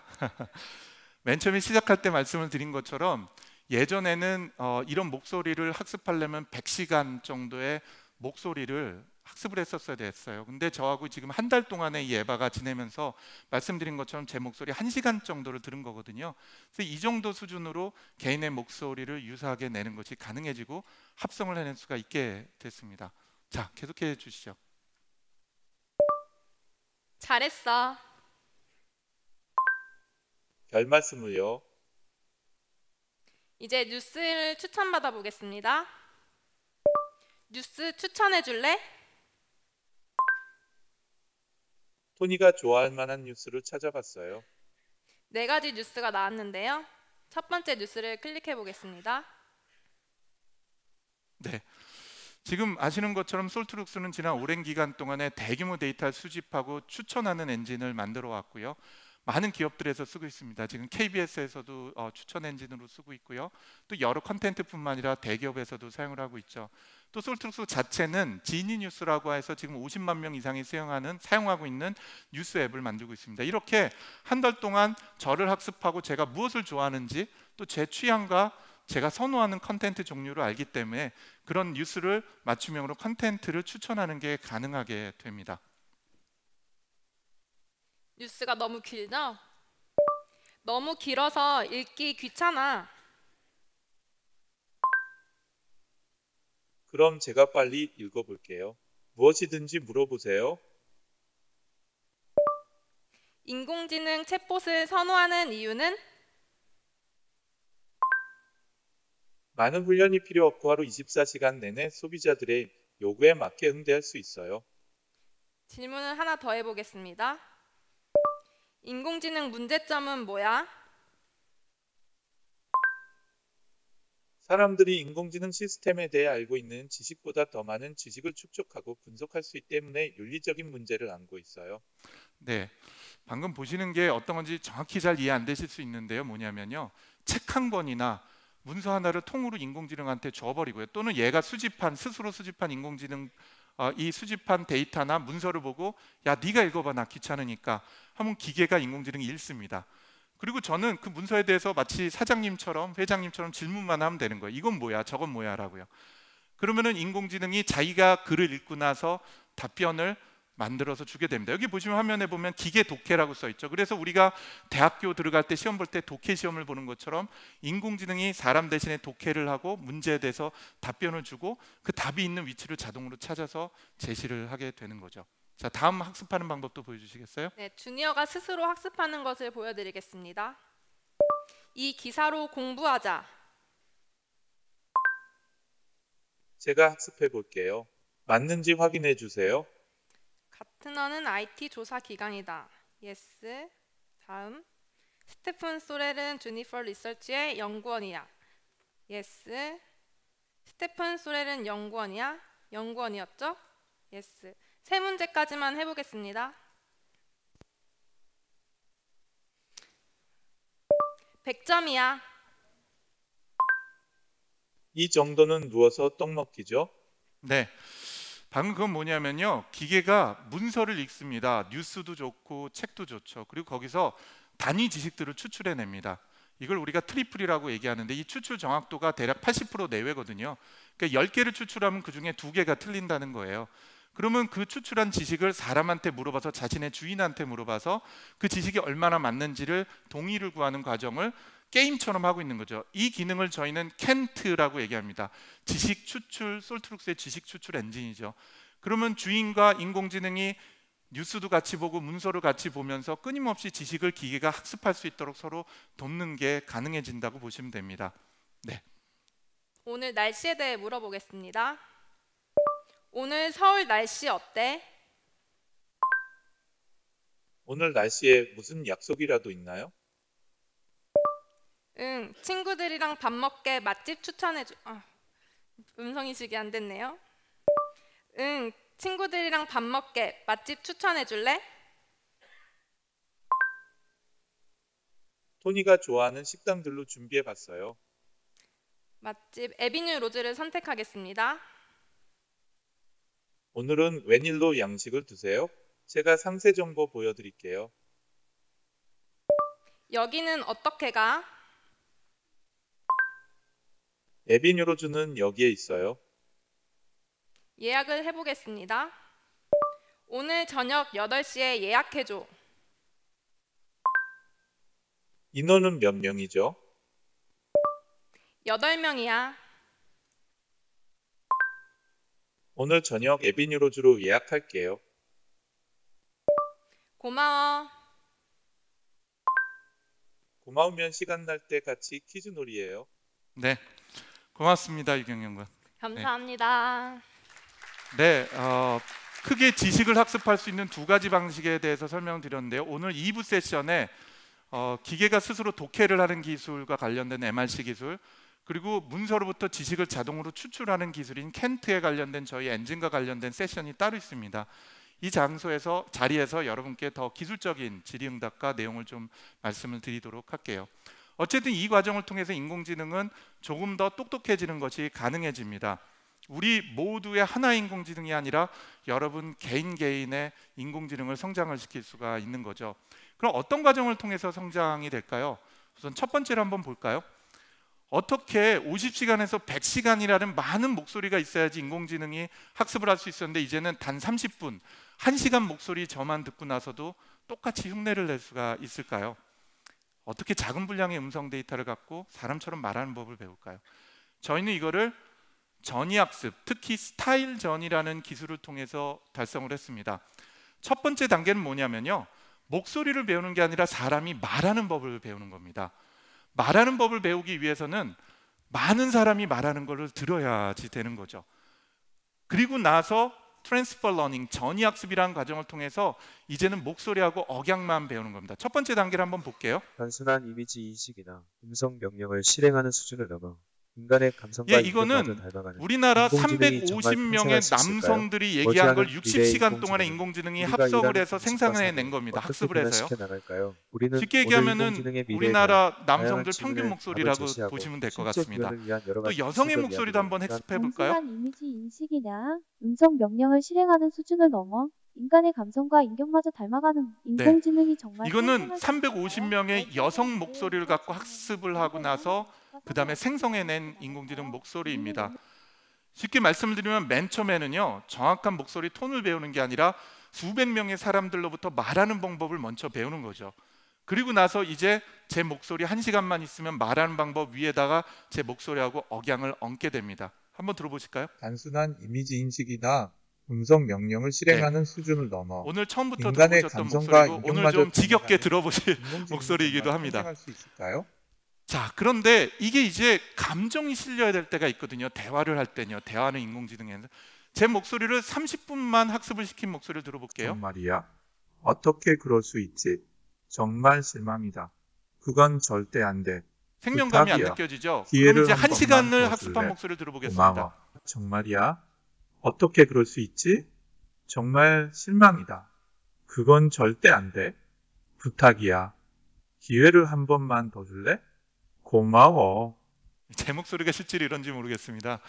맨 처음에 시작할 때 말씀을 드린 것처럼 예전에는 이런 목소리를 학습하려면 100시간 정도의 목소리를 학습을 했었어야 됐어요. 근데 저하고 지금 한 달 동안의 이 에바가 지내면서 말씀드린 것처럼 제 목소리 1시간 정도를 들은 거거든요. 그래서 이 정도 수준으로 개인의 목소리를 유사하게 내는 것이 가능해지고 합성을 해낼 수가 있게 됐습니다. 자, 계속해 주시죠. 잘했어. 별 말씀을요. 이제 뉴스를 추천받아 보겠습니다. 뉴스 추천해 줄래? 토니가 좋아할 만한 뉴스를 찾아봤어요. 4가지 뉴스가 나왔는데요. 첫 번째 뉴스를 클릭해 보겠습니다. 네, 지금 아시는 것처럼 솔트룩스는 지난 오랜 기간 동안에 대규모 데이터를 수집하고 추천하는 엔진을 만들어 왔고요. 많은 기업들에서 쓰고 있습니다. 지금 KBS에서도 추천 엔진으로 쓰고 있고요. 또 여러 컨텐츠뿐만 아니라 대기업에서도 사용을 하고 있죠. 또 솔트룩스 자체는 지니뉴스라고 해서 지금 50만 명 이상이 사용하고 있는 뉴스 앱을 만들고 있습니다. 이렇게 한 달 동안 저를 학습하고 제가 무엇을 좋아하는지 또 제 취향과 제가 선호하는 컨텐츠 종류를 알기 때문에 그런 뉴스를 맞춤형으로 컨텐츠를 추천하는 게 가능하게 됩니다. 뉴스가 너무 길죠? 너무 길어서 읽기 귀찮아. 그럼 제가 빨리 읽어볼게요. 무엇이든지 물어보세요. 인공지능 챗봇을 선호하는 이유는? 많은 훈련이 필요 없고 하루 24시간 내내 소비자들의 요구에 맞게 응대할 수 있어요. 질문을 하나 더 해보겠습니다. 인공지능 문제점은 뭐야? 사람들이 인공지능 시스템에 대해 알고 있는 지식보다 더 많은 지식을 축적하고 분석할 수 있기 때문에 윤리적인 문제를 안고 있어요. 네, 방금 보시는 게 어떤 건지 정확히 잘 이해 안 되실 수 있는데요. 뭐냐면요, 책 한 권이나 문서 하나를 통으로 인공지능한테 줘버리고요. 또는 얘가 스스로 수집한 인공지능 이 수집한 데이터나 문서를 보고 야, 네가 읽어봐, 나 귀찮으니까 하면 기계가 인공지능이 읽습니다. 그리고 저는 그 문서에 대해서 마치 사장님처럼 회장님처럼 질문만 하면 되는 거예요. 이건 뭐야, 저건 뭐야 라고요. 그러면은 인공지능이 자기가 글을 읽고 나서 답변을 만들어서 주게 됩니다. 여기 보시면 화면에 보면 기계 독해라고 써 있죠. 그래서 우리가 대학교 들어갈 때 시험 볼 때 독해 시험을 보는 것처럼 인공지능이 사람 대신에 독해를 하고 문제에 대해서 답변을 주고 그 답이 있는 위치를 자동으로 찾아서 제시를 하게 되는 거죠. 자, 다음 학습하는 방법도 보여주시겠어요? 네, 주니어가 스스로 학습하는 것을 보여드리겠습니다. 이 기사로 공부하자. 제가 학습해 볼게요. 맞는지 확인해 주세요. 가트너는 IT 조사 기관이다. 예스. 다음. 스테픈 소렐은 주니퍼 리서치의 연구원이야. 예스. 스테픈 소렐은 연구원이야? 연구원이었죠? 예스. 3문제까지만 해보겠습니다. 100점이야. 이 정도는 누워서 떡 먹기죠? 네, 방금 그건 뭐냐면요, 기계가 문서를 읽습니다. 뉴스도 좋고 책도 좋죠. 그리고 거기서 단위 지식들을 추출해냅니다. 이걸 우리가 트리플이라고 얘기하는데 이 추출 정확도가 대략 80% 내외거든요. 그러니까 10개를 추출하면 그중에 2개가 틀린다는 거예요. 그러면 그 추출한 지식을 사람한테 물어봐서 자신의 주인한테 물어봐서 그 지식이 얼마나 맞는지를 동의를 구하는 과정을 게임처럼 하고 있는 거죠. 이 기능을 저희는 켄트라고 얘기합니다. 지식 추출, 솔트룩스의 지식 추출 엔진이죠. 그러면 주인과 인공지능이 뉴스도 같이 보고 문서를 같이 보면서 끊임없이 지식을 기계가 학습할 수 있도록 서로 돕는 게 가능해진다고 보시면 됩니다. 네. 오늘 날씨에 대해 물어보겠습니다. 오늘 서울 날씨 어때? 오늘 날씨에 무슨 약속이라도 있나요? 응, 친구들이랑 밥 먹게 맛집 추천해줘. 음성인식이 안 됐네요. 응, 친구들이랑 밥 먹게 맛집 추천해줄래? 토니가 좋아하는 식당들로 준비해봤어요. 맛집 에비뉴 로즈를 선택하겠습니다. 오늘은 웬일로 양식을 드세요? 제가 상세 정보 보여드릴게요. 여기는 어떻게 가? 에비뉴로즈는 여기에 있어요. 예약을 해보겠습니다. 오늘 저녁 8시에 예약해줘. 인원은 몇 명이죠? 8명이야. 오늘 저녁 에비뉴로즈로 예약할게요. 고마워. 고마우면 시간 날 때 같이 퀴즈 놀이에요. 네, 고맙습니다, 유경영군. 감사합니다. 네, 크게 지식을 학습할 수 있는 2가지 방식에 대해서 설명드렸는데요. 오늘 2부 세션에 기계가 스스로 독해를 하는 기술과 관련된 MRC 기술, 그리고 문서로부터 지식을 자동으로 추출하는 기술인 켄트에 관련된 저희 엔진과 관련된 세션이 따로 있습니다. 이 자리에서 여러분께 더 기술적인 질의응답과 내용을 좀 말씀을 드리도록 할게요. 어쨌든 이 과정을 통해서 인공지능은 조금 더 똑똑해지는 것이 가능해집니다. 우리 모두의 하나의 인공지능이 아니라 여러분 개인의 인공지능을 성장을 시킬 수가 있는 거죠. 그럼 어떤 과정을 통해서 성장이 될까요? 우선 첫 번째로 한번 볼까요? 어떻게 50시간에서 100시간이라는 많은 목소리가 있어야지 인공지능이 학습을 할 수 있었는데 이제는 단 30분, 1시간 목소리 저만 듣고 나서도 똑같이 흉내를 낼 수가 있을까요? 어떻게 작은 분량의 음성 데이터를 갖고 사람처럼 말하는 법을 배울까요? 저희는 이거를 전이학습, 특히 스타일 전이라는 기술을 통해서 달성을 했습니다. 첫 번째 단계는 뭐냐면요, 목소리를 배우는 게 아니라 사람이 말하는 법을 배우는 겁니다. 말하는 법을 배우기 위해서는 많은 사람이 말하는 것을 들어야지 되는 거죠. 그리고 나서 트랜스퍼 러닝, 전이학습이라는 과정을 통해서 이제는 목소리하고 억양만 배우는 겁니다. 첫 번째 단계를 한번 볼게요. 단순한 이미지 인식이나 음성 명령을 실행하는 수준을 넘어 인간의 감성과 이거는 우리나라 350명의 남성들이 얘기한 걸 60시간 동안의 인공지능이 합성을 해서 생산해낸 겁니다. 학습을 해서요. 쉽게 얘기하면은 우리나라 남성들 평균 목소리라고 보시면 될 것 같습니다. 또 여성의 목소리도 한번 학습해 볼까요? 단순한 이미지 인식이나 음성 명령을 실행하는 수준을 넘어 인간의 감성과 인격마저 닮아가는 인공지능이 정말 이거는 350명의 여성 목소리를 갖고 학습을 하고 나서 그 다음에 생성해낸 인공지능 목소리입니다. 쉽게 말씀을 드리면 맨 처음에는요, 정확한 목소리 톤을 배우는 게 아니라 수백 명의 사람들로부터 말하는 방법을 먼저 배우는 거죠. 그리고 나서 이제 제 목소리 1시간만 있으면 말하는 방법 위에다가 제 목소리하고 억양을 얹게 됩니다. 한번 들어보실까요? 단순한 이미지 인식이나 음성 명령을 실행하는 수준을 넘어 오늘 처음부터 인간의 들어보셨던 감성과 목소리고 오늘 좀 지겹게 들어보실 인공지능이 목소리이기도 정말 합니다. 성장할 수 있을까요? 자, 그런데 이게 이제 감정이 실려야 될 때가 있거든요. 대화를 할 때는요. 대화는 인공지능에는 제 목소리를 30분만 학습을 시킨 목소리를 들어볼게요. 정말이야. 어떻게 그럴 수 있지? 정말 실망이다. 그건 절대 안 돼. 생명감이 안 부탁이야. 느껴지죠? 기회를 그럼 이제 한 1시간을 번만 더 학습한 줄래? 목소리를 들어보겠습니다. 고마워. 정말이야? 어떻게 그럴 수 있지? 정말 실망이다. 그건 절대 안 돼. 부탁이야. 기회를 한 번만 더 줄래? 고마워. 제 목소리가 실제로 이런지 모르겠습니다.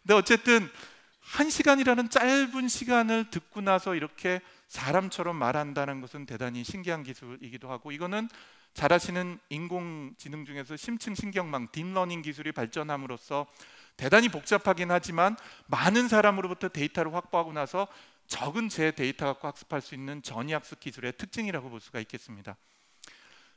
근데 어쨌든 1시간이라는 짧은 시간을 듣고 나서 이렇게 사람처럼 말한다는 것은 대단히 신기한 기술이기도 하고, 이거는 잘 아시는 인공지능 중에서 심층 신경망, 딥러닝 기술이 발전함으로써 대단히 복잡하긴 하지만 많은 사람으로부터 데이터를 확보하고 나서 적은 제 데이터 갖고 학습할 수 있는 전이학습 기술의 특징이라고 볼 수가 있겠습니다.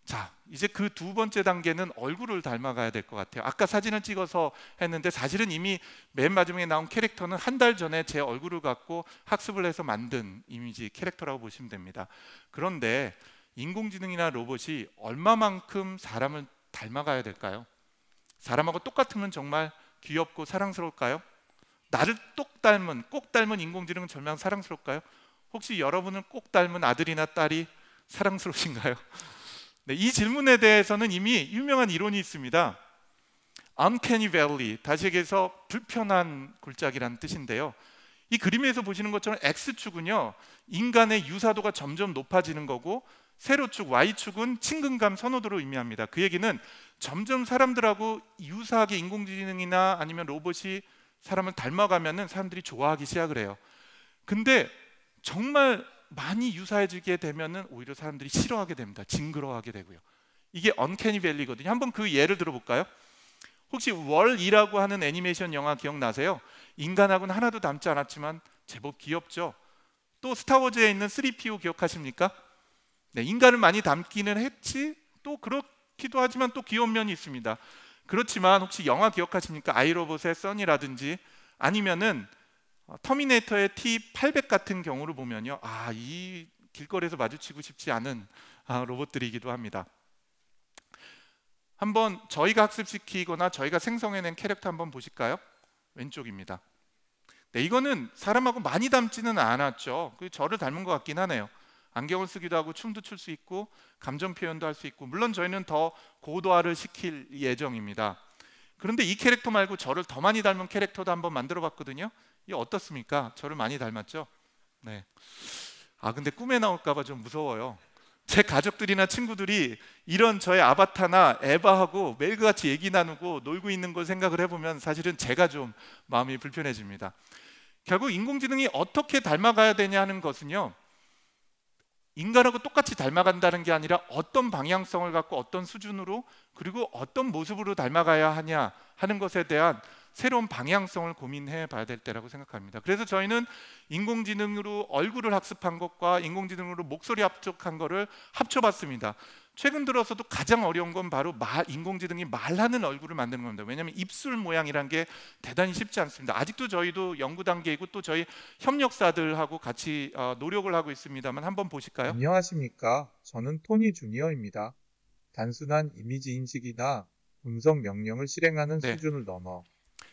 자, 이제 그 두 번째 단계는 얼굴을 닮아가야 될 것 같아요. 아까 사진을 찍어서 했는데 사실은 이미 맨 마지막에 나온 캐릭터는 한 달 전에 제 얼굴을 갖고 학습을 해서 만든 이미지 캐릭터라고 보시면 됩니다. 그런데 인공지능이나 로봇이 얼마만큼 사람을 닮아가야 될까요? 사람하고 똑같으면 정말 귀엽고 사랑스러울까요? 나를 꼭 닮은 인공지능은 정말 사랑스러울까요? 혹시 여러분은 꼭 닮은 아들이나 딸이 사랑스러우신가요? 네, 이 질문에 대해서는 이미 유명한 이론이 있습니다. Uncanny Valley, 다시 얘기해서 불편한 골짜기라는 뜻인데요. 이 그림에서 보시는 것처럼 X축은요, 인간의 유사도가 점점 높아지는 거고, 세로축 Y축은 친근감 선호도를 의미합니다. 그 얘기는 점점 사람들하고 유사하게 인공지능이나 아니면 로봇이 사람을 닮아가면은 사람들이 좋아하기 시작을 해요. 근데 정말 많이 유사해지게 되면은 오히려 사람들이 싫어하게 됩니다. 징그러워하게 되고요. 이게 언캐니 밸리거든요. 한번 그 예를 들어볼까요? 혹시 월이라고 하는 애니메이션 영화 기억나세요? 인간하고는 하나도 닮지 않았지만 제법 귀엽죠. 또 스타워즈에 있는 3PO 기억하십니까? 네, 인간을 많이 닮기는 했지 또 그렇기도 하지만 또 귀여운 면이 있습니다. 그렇지만 혹시 영화 기억하십니까? 아이로봇의 써니라든지 아니면은 터미네이터의 T800 같은 경우를 보면요, 이 길거리에서 마주치고 싶지 않은 로봇들이기도 합니다. 한번 저희가 학습시키거나 저희가 생성해낸 캐릭터 한번 보실까요? 왼쪽입니다. 네, 이거는 사람하고 많이 닮지는 않았죠. 저를 닮은 것 같긴 하네요. 안경을 쓰기도 하고 춤도 출 수 있고 감정 표현도 할 수 있고, 물론 저희는 더 고도화를 시킬 예정입니다. 그런데 이 캐릭터 말고 저를 더 많이 닮은 캐릭터도 한번 만들어 봤거든요. 이게 어떻습니까? 저를 많이 닮았죠? 네. 근데 꿈에 나올까 봐 좀 무서워요. 제 가족들이나 친구들이 이런 저의 아바타나 에바하고 매일같이 얘기 나누고 놀고 있는 걸 생각을 해보면 사실은 제가 좀 마음이 불편해집니다. 결국 인공지능이 어떻게 닮아가야 되냐 하는 것은요, 인간하고 똑같이 닮아간다는 게 아니라 어떤 방향성을 갖고 어떤 수준으로 그리고 어떤 모습으로 닮아가야 하냐 하는 것에 대한 새로운 방향성을 고민해 봐야 될 때라고 생각합니다. 그래서 저희는 인공지능으로 얼굴을 학습한 것과 인공지능으로 목소리 합숙한 거를 합쳐봤습니다. 최근 들어서도 가장 어려운 건 바로 인공지능이 말하는 얼굴을 만드는 겁니다. 왜냐하면 입술 모양이란 게 대단히 쉽지 않습니다. 아직도 저희도 연구 단계이고 또 저희 협력사들하고 같이 노력을 하고 있습니다만 한번 보실까요? 안녕하십니까. 저는 토니 주니어입니다. 단순한 이미지 인식이나 음성 명령을 실행하는 수준을 넘어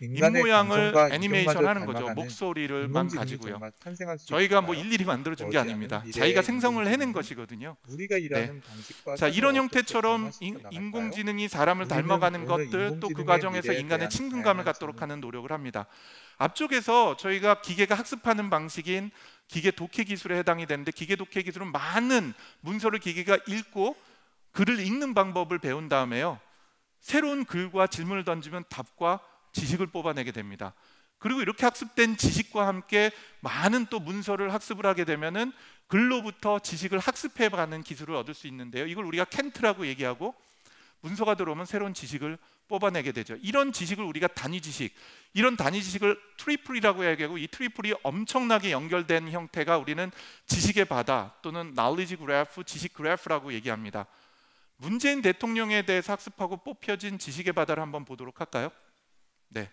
입모양을 애니메이션 하는 거죠. 목소리를만 가지고요. 저희가 뭐 일일이 만들어준 게 아닙니다. 자기가 생성을 해낸 것이거든요. 우리가 일하는 방식과 자, 이런 형태처럼 인공지능이 사람을 닮아가는 것들, 또 그 과정에서 인간의 친근감을 갖도록 하는 노력을 합니다. 앞쪽에서 저희가 기계가 학습하는 방식인 기계 독해 기술에 해당이 되는데, 기계 독해 기술은 많은 문서를 기계가 읽고 글을 읽는 방법을 배운 다음에요, 새로운 글과 질문을 던지면 답과 지식을 뽑아내게 됩니다. 그리고 이렇게 학습된 지식과 함께 많은 또 문서를 학습을 하게 되면은 글로부터 지식을 학습해가는 기술을 얻을 수 있는데요, 이걸 우리가 캔트라고 얘기하고, 문서가 들어오면 새로운 지식을 뽑아내게 되죠. 이런 지식을 우리가 단위 지식, 이런 단위 지식을 트리플이라고 얘기하고, 이 트리플이 엄청나게 연결된 형태가 우리는 지식의 바다 또는 knowledge graph, 지식 그래프라고 얘기합니다. 문재인 대통령에 대해서 학습하고 뽑혀진 지식의 바다를 한번 보도록 할까요? 네,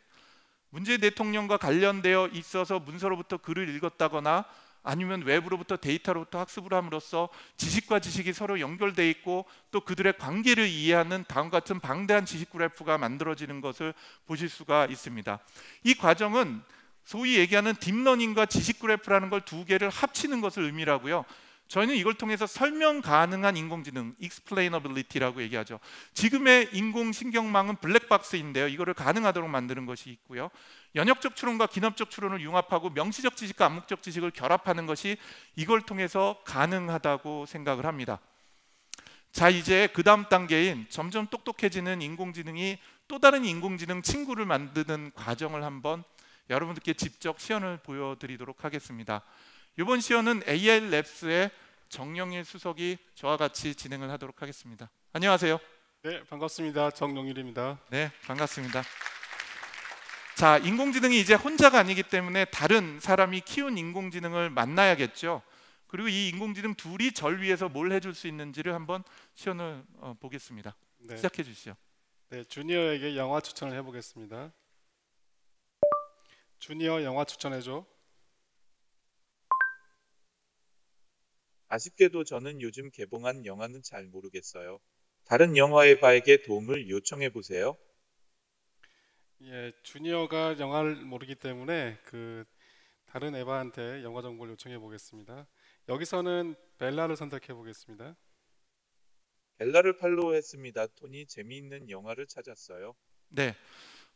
문재인 대통령과 관련되어 있어서 문서로부터 글을 읽었다거나 아니면 외부로부터 데이터로부터 학습을 함으로써 지식과 지식이 서로 연결되어 있고 또 그들의 관계를 이해하는 다음과 같은 방대한 지식 그래프가 만들어지는 것을 보실 수가 있습니다. 이 과정은 소위 얘기하는 딥러닝과 지식 그래프라는 걸 두 개를 합치는 것을 의미하고요, 저희는 이걸 통해서 설명 가능한 인공지능, explainability라고 얘기하죠. 지금의 인공신경망은 블랙박스인데요, 이거를 가능하도록 만드는 것이 있고요, 연역적 추론과 기납적 추론을 융합하고 명시적 지식과 암묵적 지식을 결합하는 것이 이걸 통해서 가능하다고 생각을 합니다. 자, 이제 그 다음 단계인 점점 똑똑해지는 인공지능이 또 다른 인공지능 친구를 만드는 과정을 한번 여러분들께 직접 시연을 보여드리도록 하겠습니다. 이번 시연은 AI 랩스의 정영일 수석이 저와 같이 진행을 하도록 하겠습니다. 안녕하세요. 네, 반갑습니다. 정용일입니다. 네, 반갑습니다. 자, 인공지능이 이제 혼자가 아니기 때문에 다른 사람이 키운 인공지능을 만나야겠죠. 그리고 이 인공지능 둘이 절 위해서 뭘 해줄 수 있는지를 한번 시연을 보겠습니다. 네. 시작해 주시죠. 네, 주니어에게 영화 추천을 해보겠습니다. 주니어 영화 추천해줘. 아쉽게도 저는 요즘 개봉한 영화는 잘 모르겠어요. 다른 영화 에바에게 도움을 요청해 보세요. 예, 주니어가 영화를 모르기 때문에 다른 에바한테 영화 정보를 요청해 보겠습니다. 여기서는 벨라를 선택해 보겠습니다. 벨라를 팔로우했습니다. 토니 재미있는 영화를 찾았어요. 네,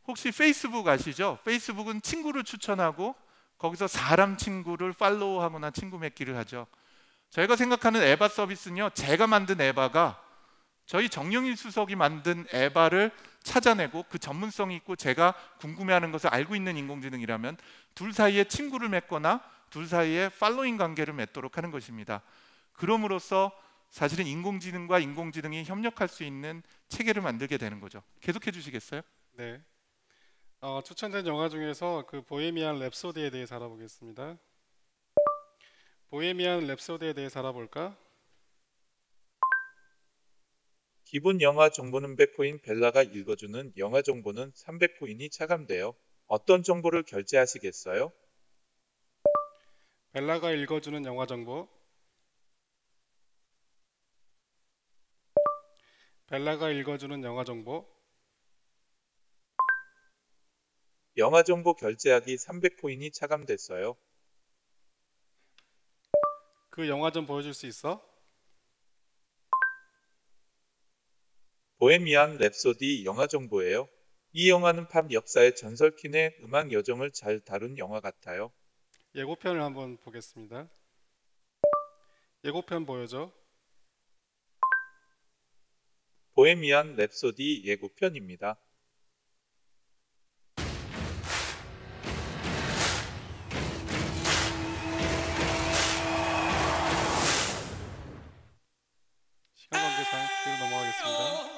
혹시 페이스북 아시죠? 페이스북은 친구를 추천하고 거기서 사람 친구를 팔로우하거나 친구 맺기를 하죠. 저희가 생각하는 에바 서비스는요, 제가 만든 에바가 저희 정영일 수석이 만든 에바를 찾아내고 그 전문성이 있고 제가 궁금해하는 것을 알고 있는 인공지능이라면 둘 사이에 친구를 맺거나 둘 사이에 팔로잉 관계를 맺도록 하는 것입니다. 그럼으로써 사실은 인공지능과 인공지능이 협력할 수 있는 체계를 만들게 되는 거죠. 계속해 주시겠어요? 네. 추천된 영화 중에서 보헤미안 랩소디에 대해서 알아보겠습니다. 보헤미안 랩소디에 대해서 알아볼까? 기본 영화 정보는 100코인, 벨라가 읽어주는 영화 정보는 300코인이 차감돼요. 어떤 정보를 결제하시겠어요? 벨라가 읽어주는 영화 정보. 벨라가 읽어주는 영화 정보. 영화 정보 결제하기 300코인이 차감됐어요. 그 영화 좀 보여줄 수 있어? 보헤미안 랩소디 영화 정보예요. 이 영화는 팝 역사의 전설킨의 음악 여정을 잘 다룬 영화 같아요. 예고편을 한번 보겠습니다. 예고편 보여줘. 보헤미안 랩소디 예고편입니다. 시간 관계상 뒤로 넘어가겠습니다.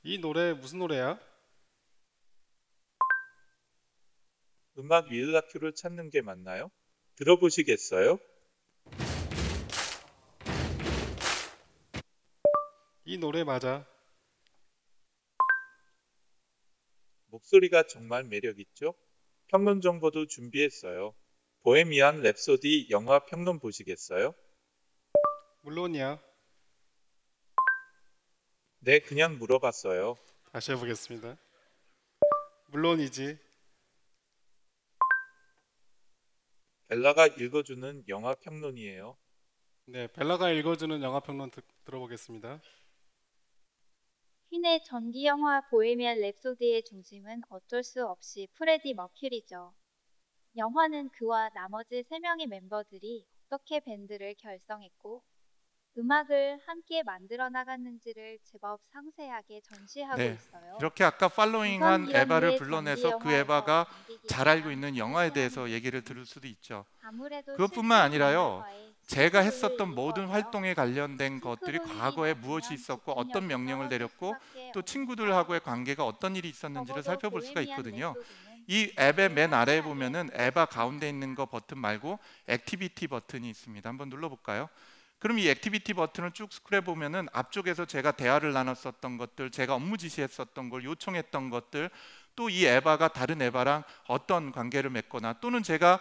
이 노래 무슨 노래야? 음악 윌라큐를 찾는 게 맞나요? 들어보시겠어요? 이 노래 맞아. 목소리가 정말 매력있죠? 평론 정보도 준비했어요. 보헤미안 랩소디 영화 평론 보시겠어요? 물론이야. 네, 그냥 물어봤어요. 다시 해보겠습니다. 물론이지. 벨라가 읽어주는 영화 평론이에요. 네, 벨라가 읽어주는 영화 평론 들어보겠습니다. 퀸의 전기 영화 보헤미안 랩소디의 중심은 어쩔 수 없이 프레디 머큐리죠. 영화는 그와 나머지 3명의 멤버들이 어떻게 밴드를 결성했고 음악을 함께 만들어 나갔는지를 제법 상세하게 전시하고 네, 있어요. 이렇게 아까 팔로잉한 우선 에바를 이런 불러내서 그 전기 에바가 영화에서 잘 알고 있는 영화에 대해서 얘기를 들을 수도 있죠. 아무래도 그것뿐만 아니라요, 제가 실제 했었던 인물을 모든 읽어요. 활동에 관련된 것들이 과거에 무엇이 있었고 어떤 명령을 내렸고 또 친구들하고의 관계가 어떤 일이 있었는지를 살펴볼 수가 있거든요. 이 앱의 맨 아래에 보면은 에바 가운데 있는 거 버튼 말고 액티비티 버튼이 있습니다. 한번 눌러볼까요? 그럼 이 액티비티 버튼을 쭉 스크롤해 보면은 앞쪽에서 제가 대화를 나눴었던 것들, 제가 업무 지시했었던 걸 요청했던 것들, 또 이 에바가 다른 에바랑 어떤 관계를 맺거나 또는 제가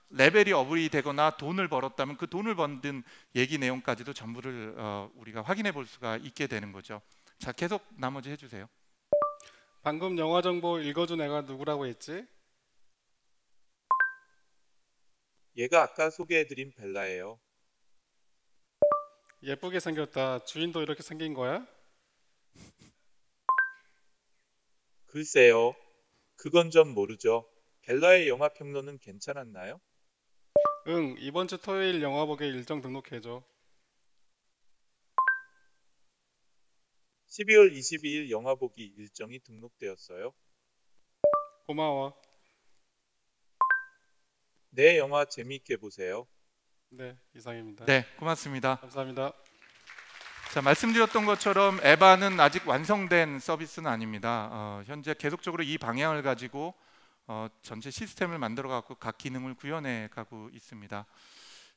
레벨이 업이 되거나 돈을 벌었다면 그 돈을 버는 얘기 내용까지도 전부를 우리가 확인해 볼 수가 있게 되는 거죠. 자, 계속 나머지 해주세요. 방금 영화 정보 읽어준 애가 누구라고 했지? 얘가 아까 소개해드린 벨라예요. 예쁘게 생겼다. 주인도 이렇게 생긴 거야? 글쎄요. 그건 좀 모르죠. 벨라의 영화 평론은 괜찮았나요? 응, 이번 주 토요일 영화 보게 일정 등록해줘. 12월 22일 영화 보기 일정이 등록되었어요. 고마워. 내 영화 재미있게 보세요. 네, 이상입니다. 네, 고맙습니다. 감사합니다. 자, 말씀드렸던 것처럼 에바는 아직 완성된 서비스는 아닙니다. 현재 계속적으로 이 방향을 가지고 전체 시스템을 만들어 갖고 각 기능을 구현해 가고 있습니다.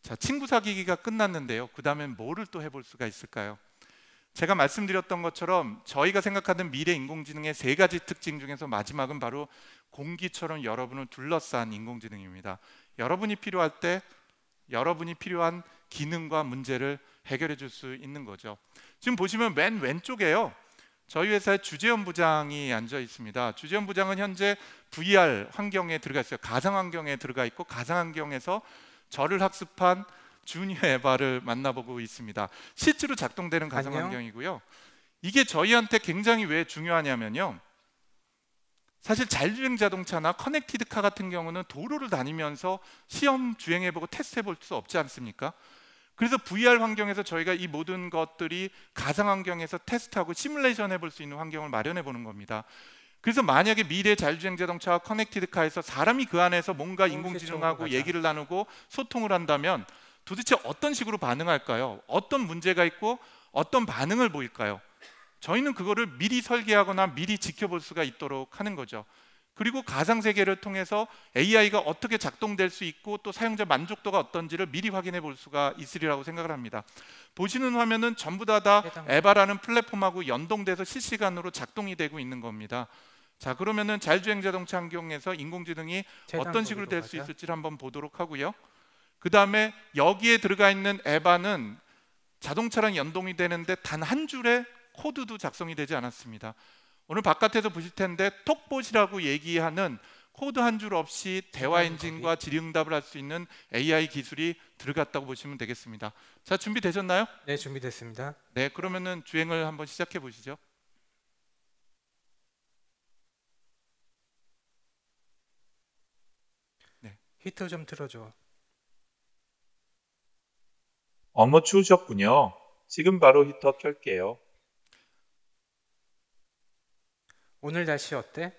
자, 친구 사귀기가 끝났는데요. 그 다음엔 뭐를 또 해볼 수가 있을까요? 제가 말씀드렸던 것처럼 저희가 생각하는 미래 인공지능의 3가지 특징 중에서 마지막은 바로 공기처럼 여러분을 둘러싼 인공지능입니다. 여러분이 필요할 때 여러분이 필요한 기능과 문제를 해결해 줄 수 있는 거죠. 지금 보시면 맨 왼쪽에요. 저희 회사의 주재현 부장이 앉아 있습니다. 주재현 부장은 현재 VR 환경에 들어가 있어요. 가상 환경에 들어가 있고 가상 환경에서 저를 학습한 주니어 에바를 만나보고 있습니다. 실제로 작동되는 가상 환경이고요. 이게 저희한테 굉장히 왜 중요하냐면요. 사실 자율주행 자동차나 커넥티드 카 같은 경우는 도로를 다니면서 시험 주행해보고 테스트해볼 수 없지 않습니까? 그래서 VR 환경에서 저희가 이 모든 것들이 가상 환경에서 테스트하고 시뮬레이션 해볼 수 있는 환경을 마련해 보는 겁니다. 그래서 만약에 미래 자율주행 자동차와 커넥티드 카에서 사람이 그 안에서 뭔가 인공지능하고 얘기를 나누고 소통을 한다면 도대체 어떤 식으로 반응할까요? 어떤 문제가 있고 어떤 반응을 보일까요? 저희는 그거를 미리 설계하거나 미리 지켜볼 수가 있도록 하는 거죠. 그리고 가상세계를 통해서 AI가 어떻게 작동될 수 있고 또 사용자 만족도가 어떤지를 미리 확인해 볼 수가 있으리라고 생각을 합니다. 보시는 화면은 전부 다 에바라는 플랫폼하고 연동돼서 실시간으로 작동이 되고 있는 겁니다. 자, 그러면은 자율주행 자동차 환경에서 인공지능이 어떤 식으로 될 수 있을지를 한번 보도록 하고요. 그 다음에 여기에 들어가 있는 에바는 자동차랑 연동이 되는데 단 한 줄의 코드도 작성이 되지 않았습니다. 오늘 바깥에서 보실 텐데 톡봇이라고 얘기하는 코드 한 줄 없이 대화 엔진과 질의응답을 할 수 있는 AI 기술이 들어갔다고 보시면 되겠습니다. 자, 준비되셨나요? 네, 준비됐습니다. 네, 그러면은 주행을 한번 시작해 보시죠. 네, 히터 좀 틀어줘. 어머 추우셨군요. 지금 바로 히터 켤게요. 오늘 날씨 어때?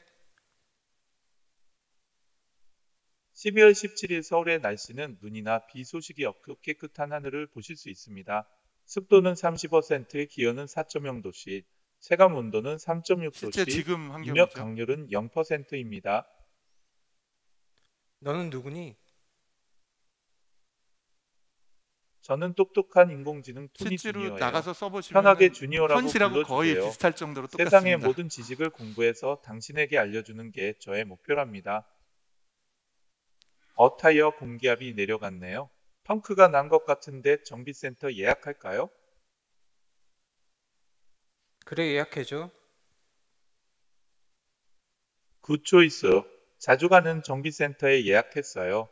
12월 17일 서울의 날씨는 눈이나 비 소식이 없고 깨끗한 하늘을 보실 수 있습니다. 습도는 30%, 기온은 4.0도씨, 체감 온도는 3.6도씨, 실제 지금 환경이죠. 입력 강률은 0%입니다. 너는 누구니? 저는 똑똑한 인공지능 토니 실제로 주니어예요. 나가서 써보시면 편하게 주니어라고 현실하고 거의 불러주세요. 비슷할 정도로 똑같습니다. 세상의 모든 지식을 공부해서 당신에게 알려주는 게 저의 목표랍니다. 어타이어 공기압이 내려갔네요. 펑크가 난 것 같은데 정비센터 예약할까요? 그래, 예약해줘. 굿 초이스. 자주 가는 정비센터에 예약했어요.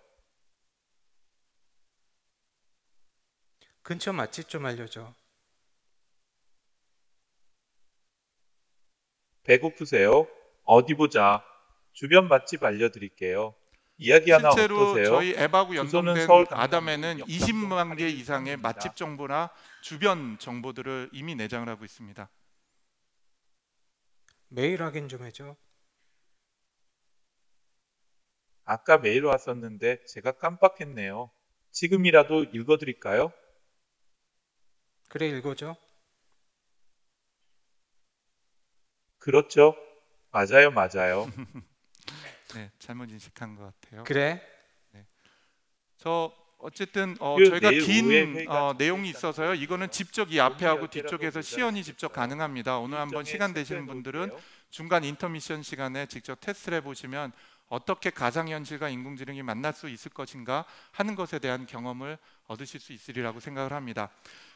근처 맛집 좀 알려줘. 배고프세요? 어디 보자. 주변 맛집 알려드릴게요. 이야기 하나 실제로 어떠세요? 저희 앱하고 주소는 연동된 서울 아담에는 강남구 20만 개 역삼동 이상의 맛집 정보나 주변 정보들을 이미 내장을 하고 있습니다. 메일 확인 좀 해줘. 아까 메일 왔었는데 제가 깜빡했네요. 지금이라도 읽어드릴까요? 그래, 읽어줘. 그렇죠. 맞아요. 네, 잘못 인식한 것 같아요. 그래. 네. 저 어쨌든 그 저희가 내일 긴 오후에 회의가 내용이 있어서요. 이거는 직접 이 앞에하고 뒤쪽에서 시연이 직접 가능합니다. 오늘 한번 시간 되시는 분들은 중간 인터미션 시간에 직접 테스트를 해보시면 어떻게 가상현실과 인공지능이 만날 수 있을 것인가 하는 것에 대한 경험을 얻으실 수 있으리라고 생각을 합니다.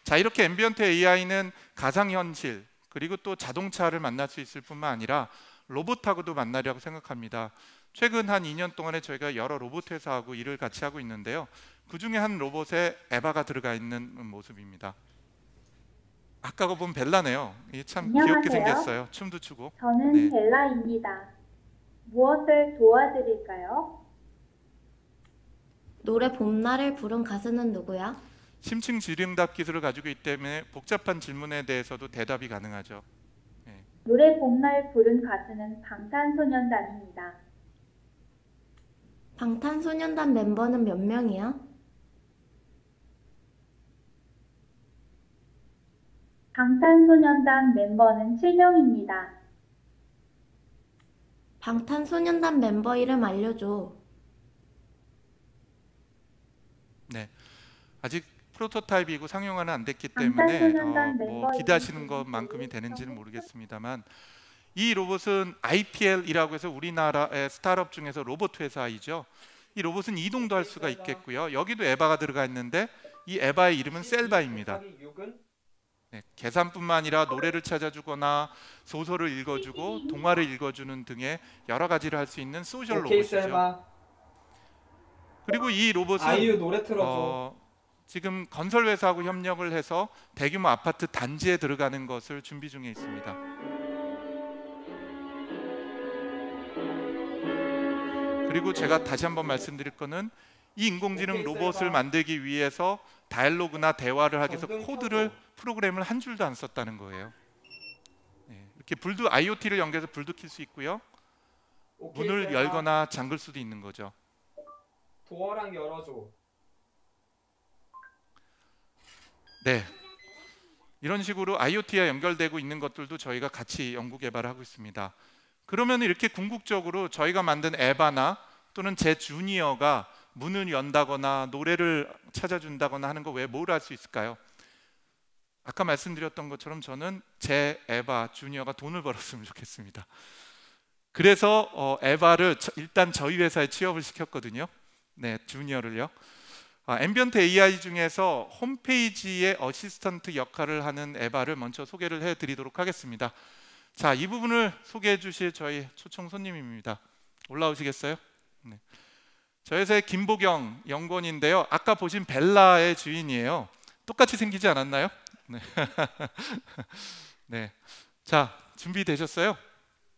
자, 이렇게 앰비언트 AI는 가상현실 그리고 또 자동차를 만날 수 있을 뿐만 아니라 로봇하고도 만나려고 생각합니다. 최근 한 2년 동안에 저희가 여러 로봇 회사하고 일을 같이 하고 있는데요. 그 중에 한 로봇에 에바가 들어가 있는 모습입니다. 아까 본 벨라네요. 이게 참 귀엽게 생겼어요. 춤도 추고. 저는 벨라입니다. 무엇을 도와드릴까요? 노래 봄날을 부른 가수는 누구야? 심층 질의응답 기술을 가지고 있기 때문에 복잡한 질문에 대해서도 대답이 가능하죠. 노래 봄날 부른 가수는 방탄소년단입니다. 방탄소년단 멤버는 몇 명이야? 방탄소년단 멤버는 7명입니다. 방탄소년단 멤버 이름 알려줘. 네, 아직 프로토타입이고 상용화는 안 됐기 때문에 뭐 기대하시는 것만큼이 되는지는 모르겠습니다만 이 로봇은 IPL이라고 해서 우리나라의 스타트업 중에서 로봇 회사이죠. 이 로봇은 이동도 할 수가 있겠고요. 여기도 에바가 들어가 있는데 이 에바의 이름은 셀바입니다. 네, 계산뿐만 아니라 노래를 찾아주거나 소설을 읽어주고 동화를 읽어주는 등의 여러 가지를 할 수 있는 소셜 로봇이죠. 그리고 이 로봇은 아이유 노래 틀어줘. 지금 건설 회사하고 협력을 해서 대규모 아파트 단지에 들어가는 것을 준비 중에 있습니다. 그리고 제가 다시 한번 말씀드릴 거는 이 인공지능 로봇을 만들기 위해서 다이얼로그나 대화를 하기 위해서 코드를 프로그램을 한 줄도 안 썼다는 거예요. 네, 이렇게 불도 IoT를 연결해서 불도 켤 수 있고요. 문을 열거나 잠글 수도 있는 거죠. 도어랑 열어줘. 네, 이런 식으로 IoT와 연결되고 있는 것들도 저희가 같이 연구 개발을 하고 있습니다. 그러면 이렇게 궁극적으로 저희가 만든 에바나 또는 제 주니어가 문을 연다거나 노래를 찾아준다거나 하는 거 외에 뭘 할 수 있을까요? 아까 말씀드렸던 것처럼 저는 제 에바 주니어가 돈을 벌었으면 좋겠습니다. 그래서 에바를 일단 저희 회사에 취업을 시켰거든요. 네, 주니어를요. 앰비언트 AI 중에서 홈페이지의 어시스턴트 역할을 하는 에바를 먼저 소개를 해드리도록 하겠습니다. 자, 이 부분을 소개해 주실 저희 초청 손님입니다. 올라오시겠어요? 네. 저희 회사의 김보경 연구원인데요. 아까 보신 벨라의 주인이에요. 똑같이 생기지 않았나요? 네. 네. 자, 준비되셨어요?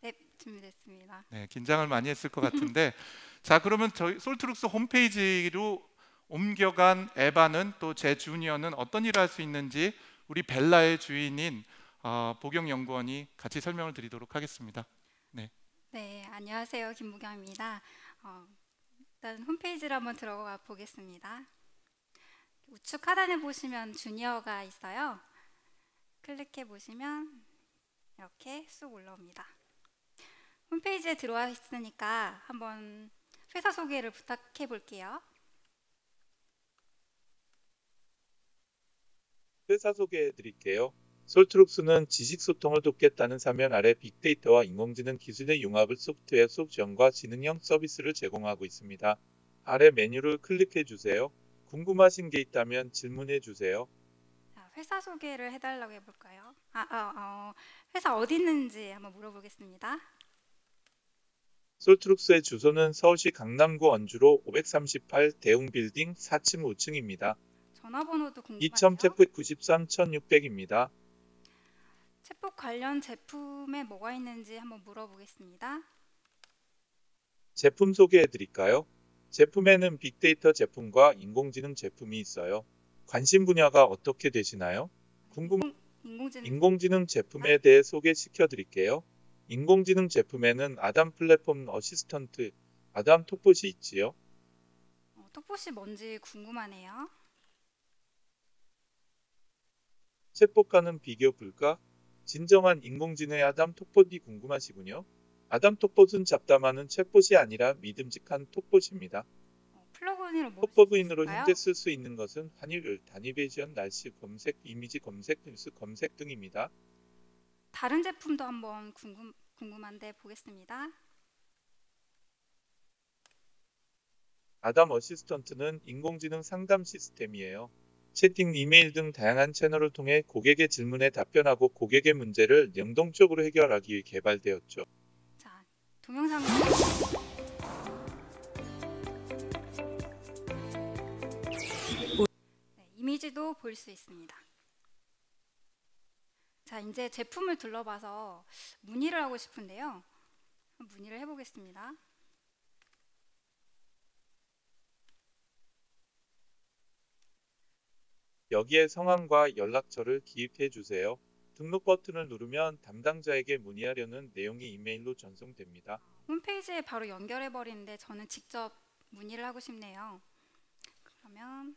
네, 준비됐습니다. 네, 긴장을 많이 했을 것 같은데 자, 그러면 저희 솔트룩스 홈페이지로 옮겨간 에바는 또 제 주니어는 어떤 일을 할 수 있는지 우리 벨라의 주인인 보경 연구원이 같이 설명을 드리도록 하겠습니다. 네. 네, 안녕하세요. 김보경입니다. 일단 홈페이지를 한번 들어가 보겠습니다. 우측 하단에 보시면 주니어가 있어요. 클릭해 보시면 이렇게 쑥 올라옵니다. 홈페이지에 들어와 있으니까 한번 회사 소개를 부탁해 볼게요. 회사 소개해 드릴게요. 솔트룩스는 지식소통을 돕겠다는 사명 아래 빅데이터와 인공지능 기술의 융합을 소프트웨어 솔루션과 지능형 서비스를 제공하고 있습니다. 아래 메뉴를 클릭해 주세요. 궁금하신 게 있다면 질문해 주세요. 자, 회사 소개를 해달라고 해볼까요? 회사 어디 있는지 한번 물어보겠습니다. 솔트룩스의 주소는 서울시 강남구 언주로 538 대웅빌딩 4층 5층입니다. 전화번호도 궁금하네요. 2793 1600입니다. 챗봇 관련 제품에 뭐가 있는지 한번 물어보겠습니다. 제품 소개해 드릴까요? 제품에는 빅데이터 제품과 인공지능 제품이 있어요. 관심 분야가 어떻게 되시나요? 인공지능 제품에 대해 소개시켜 드릴게요. 인공지능 제품에는 아담 플랫폼 어시스턴트, 아담 톡봇이 있지요. 톡봇이 뭔지 궁금하네요. 챗봇과는 비교 불가? 진정한 인공지능의 아담 톡봇이 궁금하시군요. 아담 톡봇은 잡담하는 챗봇이 아니라 믿음직한 톡봇입니다. 플러그인으로 톡봇인으로 현재 쓸 수 있는 것은 환율, 다니베이션, 날씨 검색, 이미지 검색, 뉴스 검색 등입니다. 다른 제품도 한번 궁금한데 보겠습니다. 아담 어시스턴트는 인공지능 상담 시스템이에요. 채팅, 이메일 등 다양한 채널을 통해 고객의 질문에 답변하고 고객의 문제를 능동적으로 해결하기 위해 개발되었죠. 자, 동영상 네, 이미지도 볼 수 있습니다. 자, 이제 제품을 둘러봐서 문의를 하고 싶은데요. 문의를 해보겠습니다. 여기에 성함과 연락처를 기입해 주세요. 등록 버튼을 누르면 담당자에게 문의하려는 내용이 이메일로 전송됩니다. 홈페이지에 바로 연결해 버리는데 저는 직접 문의를 하고 싶네요. 그러면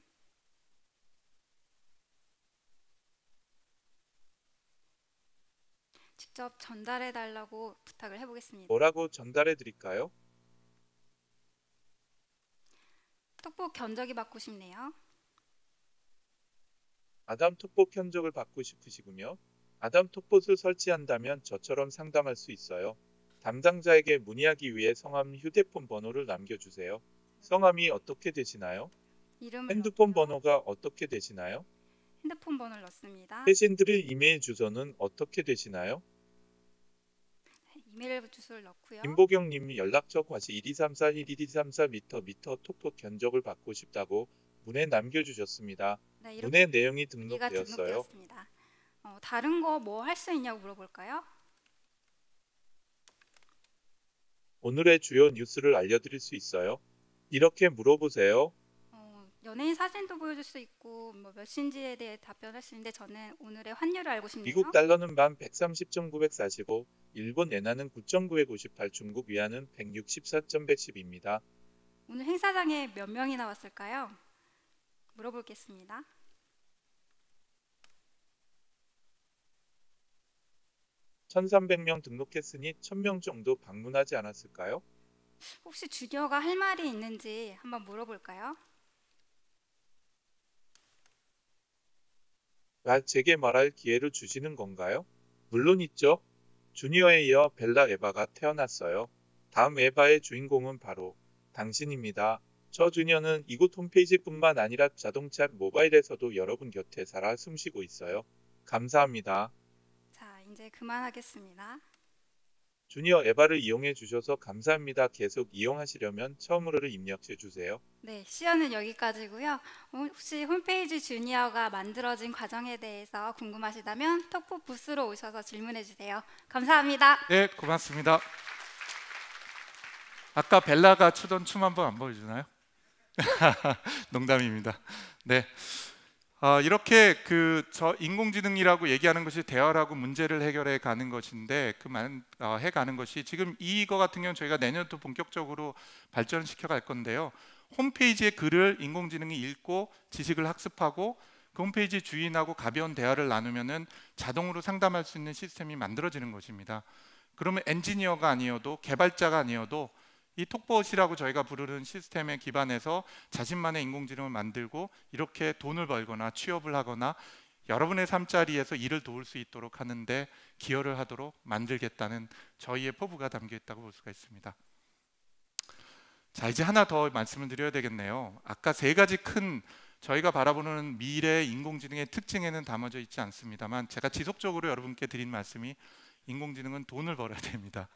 직접 전달해 달라고 부탁을 해보겠습니다. 뭐라고 전달해 드릴까요? 톡보 견적이 받고 싶네요. 아담 톡봇 견적을 받고 싶으시군요. 아담 톡봇을 설치한다면 저처럼 상담할 수 있어요. 담당자에게 문의하기 위해 성함, 휴대폰 번호를 남겨주세요. 성함이 어떻게 되시나요? 이름을 핸드폰 번호가 어떻게 되시나요? 핸드폰 번호를 넣습니다. 대신 드릴 이메일 주소는 어떻게 되시나요? 이메일 주소를 넣고요. 김보경님 연락처 과시 1234-11234 미터 톡봇 견적을 받고 싶다고 문에 남겨주셨습니다. 네, 문의 내용이 문의가 등록되었어요. 등록되었습니다. 다른 거 뭐 할 수 있냐고 물어볼까요? 오늘의 주요 뉴스를 알려드릴 수 있어요. 이렇게 물어보세요. 연예인 사진도 보여줄 수 있고 뭐 몇인지에 대해 답변할 수 있는데 저는 오늘의 환율을 알고 싶네요. 미국 달러는 만 130.945, 일본 엔화는 9.958, 중국 위안은 164.110입니다. 오늘 행사장에 몇 명이나 왔을까요? 물어보겠습니다. (1,300명) 등록했으니 1,000명 정도 방문하지 않았을까요? 혹시 주녀가 할 말이 있는지 한번 물어볼까요? 제게 말할 기회를 주시는 건가요? 물론 있죠. 주니어에 이어 벨라 에바가 태어났어요. 다음 에바의 주인공은 바로 당신입니다. 저 주니어는 이곳 홈페이지뿐만 아니라 자동차 모바일에서도 여러분 곁에 살아 숨쉬고 있어요. 감사합니다. 자, 이제 그만하겠습니다. 주니어 에바를 이용해 주셔서 감사합니다. 계속 이용하시려면 처음으로를 입력해 주세요. 네, 시연은 여기까지고요. 혹시 홈페이지 주니어가 만들어진 과정에 대해서 궁금하시다면 톡보 부스로 오셔서 질문해 주세요. 감사합니다. 네, 고맙습니다. 아까 벨라가 추던 춤 한번 안 보여주나요? 농담입니다. 네, 이렇게 저 인공지능이라고 얘기하는 것이 대화라고 문제를 해결해 가는 것인데 해가는 것이 지금 이거 같은 경우는 저희가 내년부터 본격적으로 발전시켜 갈 건데요. 홈페이지의 글을 인공지능이 읽고 지식을 학습하고 그 홈페이지 주인하고 가벼운 대화를 나누면은 자동으로 상담할 수 있는 시스템이 만들어지는 것입니다. 그러면 엔지니어가 아니어도 개발자가 아니어도 이 톡봇이라고 저희가 부르는 시스템에 기반해서 자신만의 인공지능을 만들고 이렇게 돈을 벌거나 취업을 하거나 여러분의 삶자리에서 일을 도울 수 있도록 하는데 기여를 하도록 만들겠다는 저희의 포부가 담겨 있다고 볼 수가 있습니다. 자, 이제 하나 더 말씀을 드려야 되겠네요. 아까 세 가지 큰 저희가 바라보는 미래 인공지능의 특징에는 담아져 있지 않습니다만 제가 지속적으로 여러분께 드린 말씀이 인공지능은 돈을 벌어야 됩니다.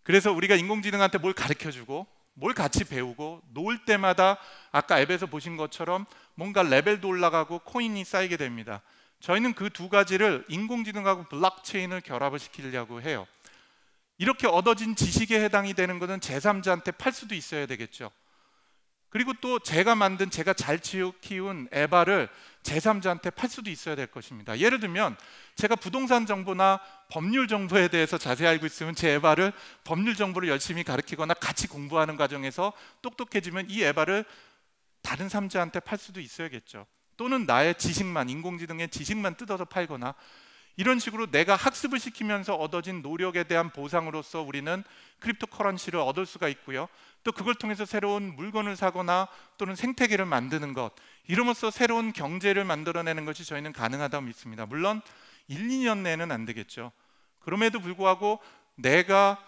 그래서 우리가 인공지능한테 뭘 가르쳐주고 뭘 같이 배우고 놓을 때마다 아까 앱에서 보신 것처럼 뭔가 레벨도 올라가고 코인이 쌓이게 됩니다. 저희는 그 두 가지를 인공지능하고 블록체인을 결합을 시키려고 해요. 이렇게 얻어진 지식에 해당이 되는 것은 제3자한테 팔 수도 있어야 되겠죠. 그리고 또 제가 만든 제가 잘 키운 에바를 제3자한테 팔 수도 있어야 될 것입니다. 예를 들면 제가 부동산 정보나 법률 정보에 대해서 자세히 알고 있으면 제 에바를 법률 정보를 열심히 가르치거나 같이 공부하는 과정에서 똑똑해지면 이 에바를 다른 3자한테 팔 수도 있어야겠죠. 또는 나의 지식만, 인공지능의 지식만 뜯어서 팔거나 이런 식으로 내가 학습을 시키면서 얻어진 노력에 대한 보상으로서 우리는 크립토 커런시를 얻을 수가 있고요. 또 그걸 통해서 새로운 물건을 사거나 또는 생태계를 만드는 것, 이러면서 새로운 경제를 만들어내는 것이 저희는 가능하다고 믿습니다. 물론 1, 2년 내에는 안 되겠죠. 그럼에도 불구하고 내가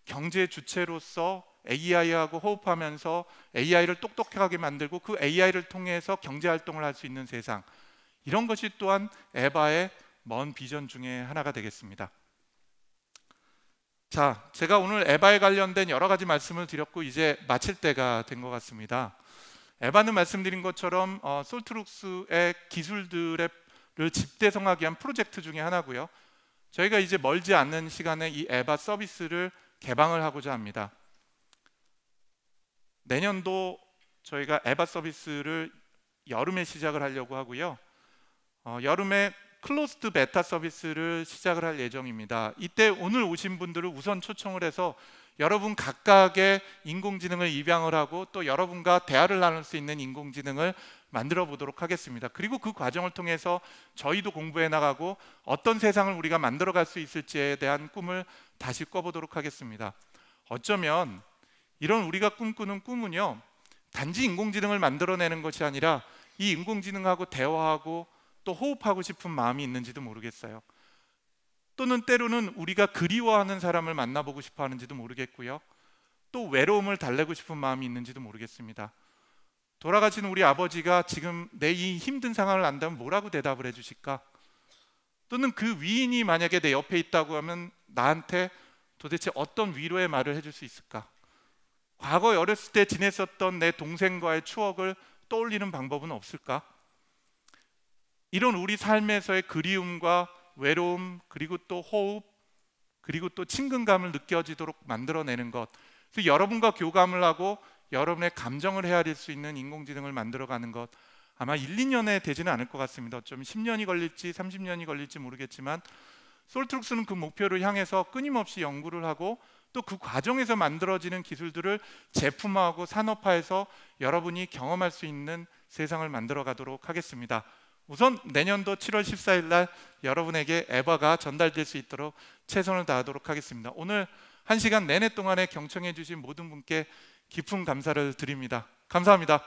경제의 주체로서 AI하고 호흡하면서 AI를 똑똑하게 만들고 그 AI를 통해서 경제활동을 할 수 있는 세상, 이런 것이 또한 에바의 먼 비전 중에 하나가 되겠습니다. 자, 제가 오늘 에바에 관련된 여러 가지 말씀을 드렸고 이제 마칠 때가 된 것 같습니다. 에바는 말씀드린 것처럼 솔트룩스의 기술들을 집대성하기 위한 프로젝트 중에 하나고요. 저희가 이제 멀지 않는 시간에 이 에바 서비스를 개방을 하고자 합니다. 내년도 저희가 에바 서비스를 여름에 시작을 하려고 하고요. 여름에 클로스드 베타 서비스를 시작을 할 예정입니다. 이때 오늘 오신 분들을 우선 초청을 해서 여러분 각각의 인공지능을 입양을 하고 또 여러분과 대화를 나눌 수 있는 인공지능을 만들어 보도록 하겠습니다. 그리고 그 과정을 통해서 저희도 공부해 나가고 어떤 세상을 우리가 만들어 갈 수 있을지에 대한 꿈을 다시 꿔보도록 하겠습니다. 어쩌면 이런 우리가 꿈꾸는 꿈은요, 단지 인공지능을 만들어내는 것이 아니라 이 인공지능하고 대화하고 또 호흡하고 싶은 마음이 있는지도 모르겠어요. 또는 때로는 우리가 그리워하는 사람을 만나보고 싶어 하는지도 모르겠고요. 또 외로움을 달래고 싶은 마음이 있는지도 모르겠습니다. 돌아가신 우리 아버지가 지금 내 이 힘든 상황을 안다면 뭐라고 대답을 해주실까? 또는 그 위인이 만약에 내 옆에 있다고 하면 나한테 도대체 어떤 위로의 말을 해줄 수 있을까? 과거 어렸을 때 지냈었던 내 동생과의 추억을 떠올리는 방법은 없을까? 이런 우리 삶에서의 그리움과 외로움, 그리고 또 호흡, 그리고 또 친근감을 느껴지도록 만들어내는 것, 그래서 여러분과 교감을 하고 여러분의 감정을 헤아릴 수 있는 인공지능을 만들어가는 것, 아마 1, 2년에 되지는 않을 것 같습니다. 어쩌면 10년이 걸릴지 30년이 걸릴지 모르겠지만 솔트룩스는 그 목표를 향해서 끊임없이 연구를 하고 또 그 과정에서 만들어지는 기술들을 제품화하고 산업화해서 여러분이 경험할 수 있는 세상을 만들어 가도록 하겠습니다. 우선 내년도 7월 14일 날 여러분에게 에바가 전달될 수 있도록 최선을 다하도록 하겠습니다. 오늘 1시간 내내 동안에 경청해 주신 모든 분께 깊은 감사를 드립니다. 감사합니다.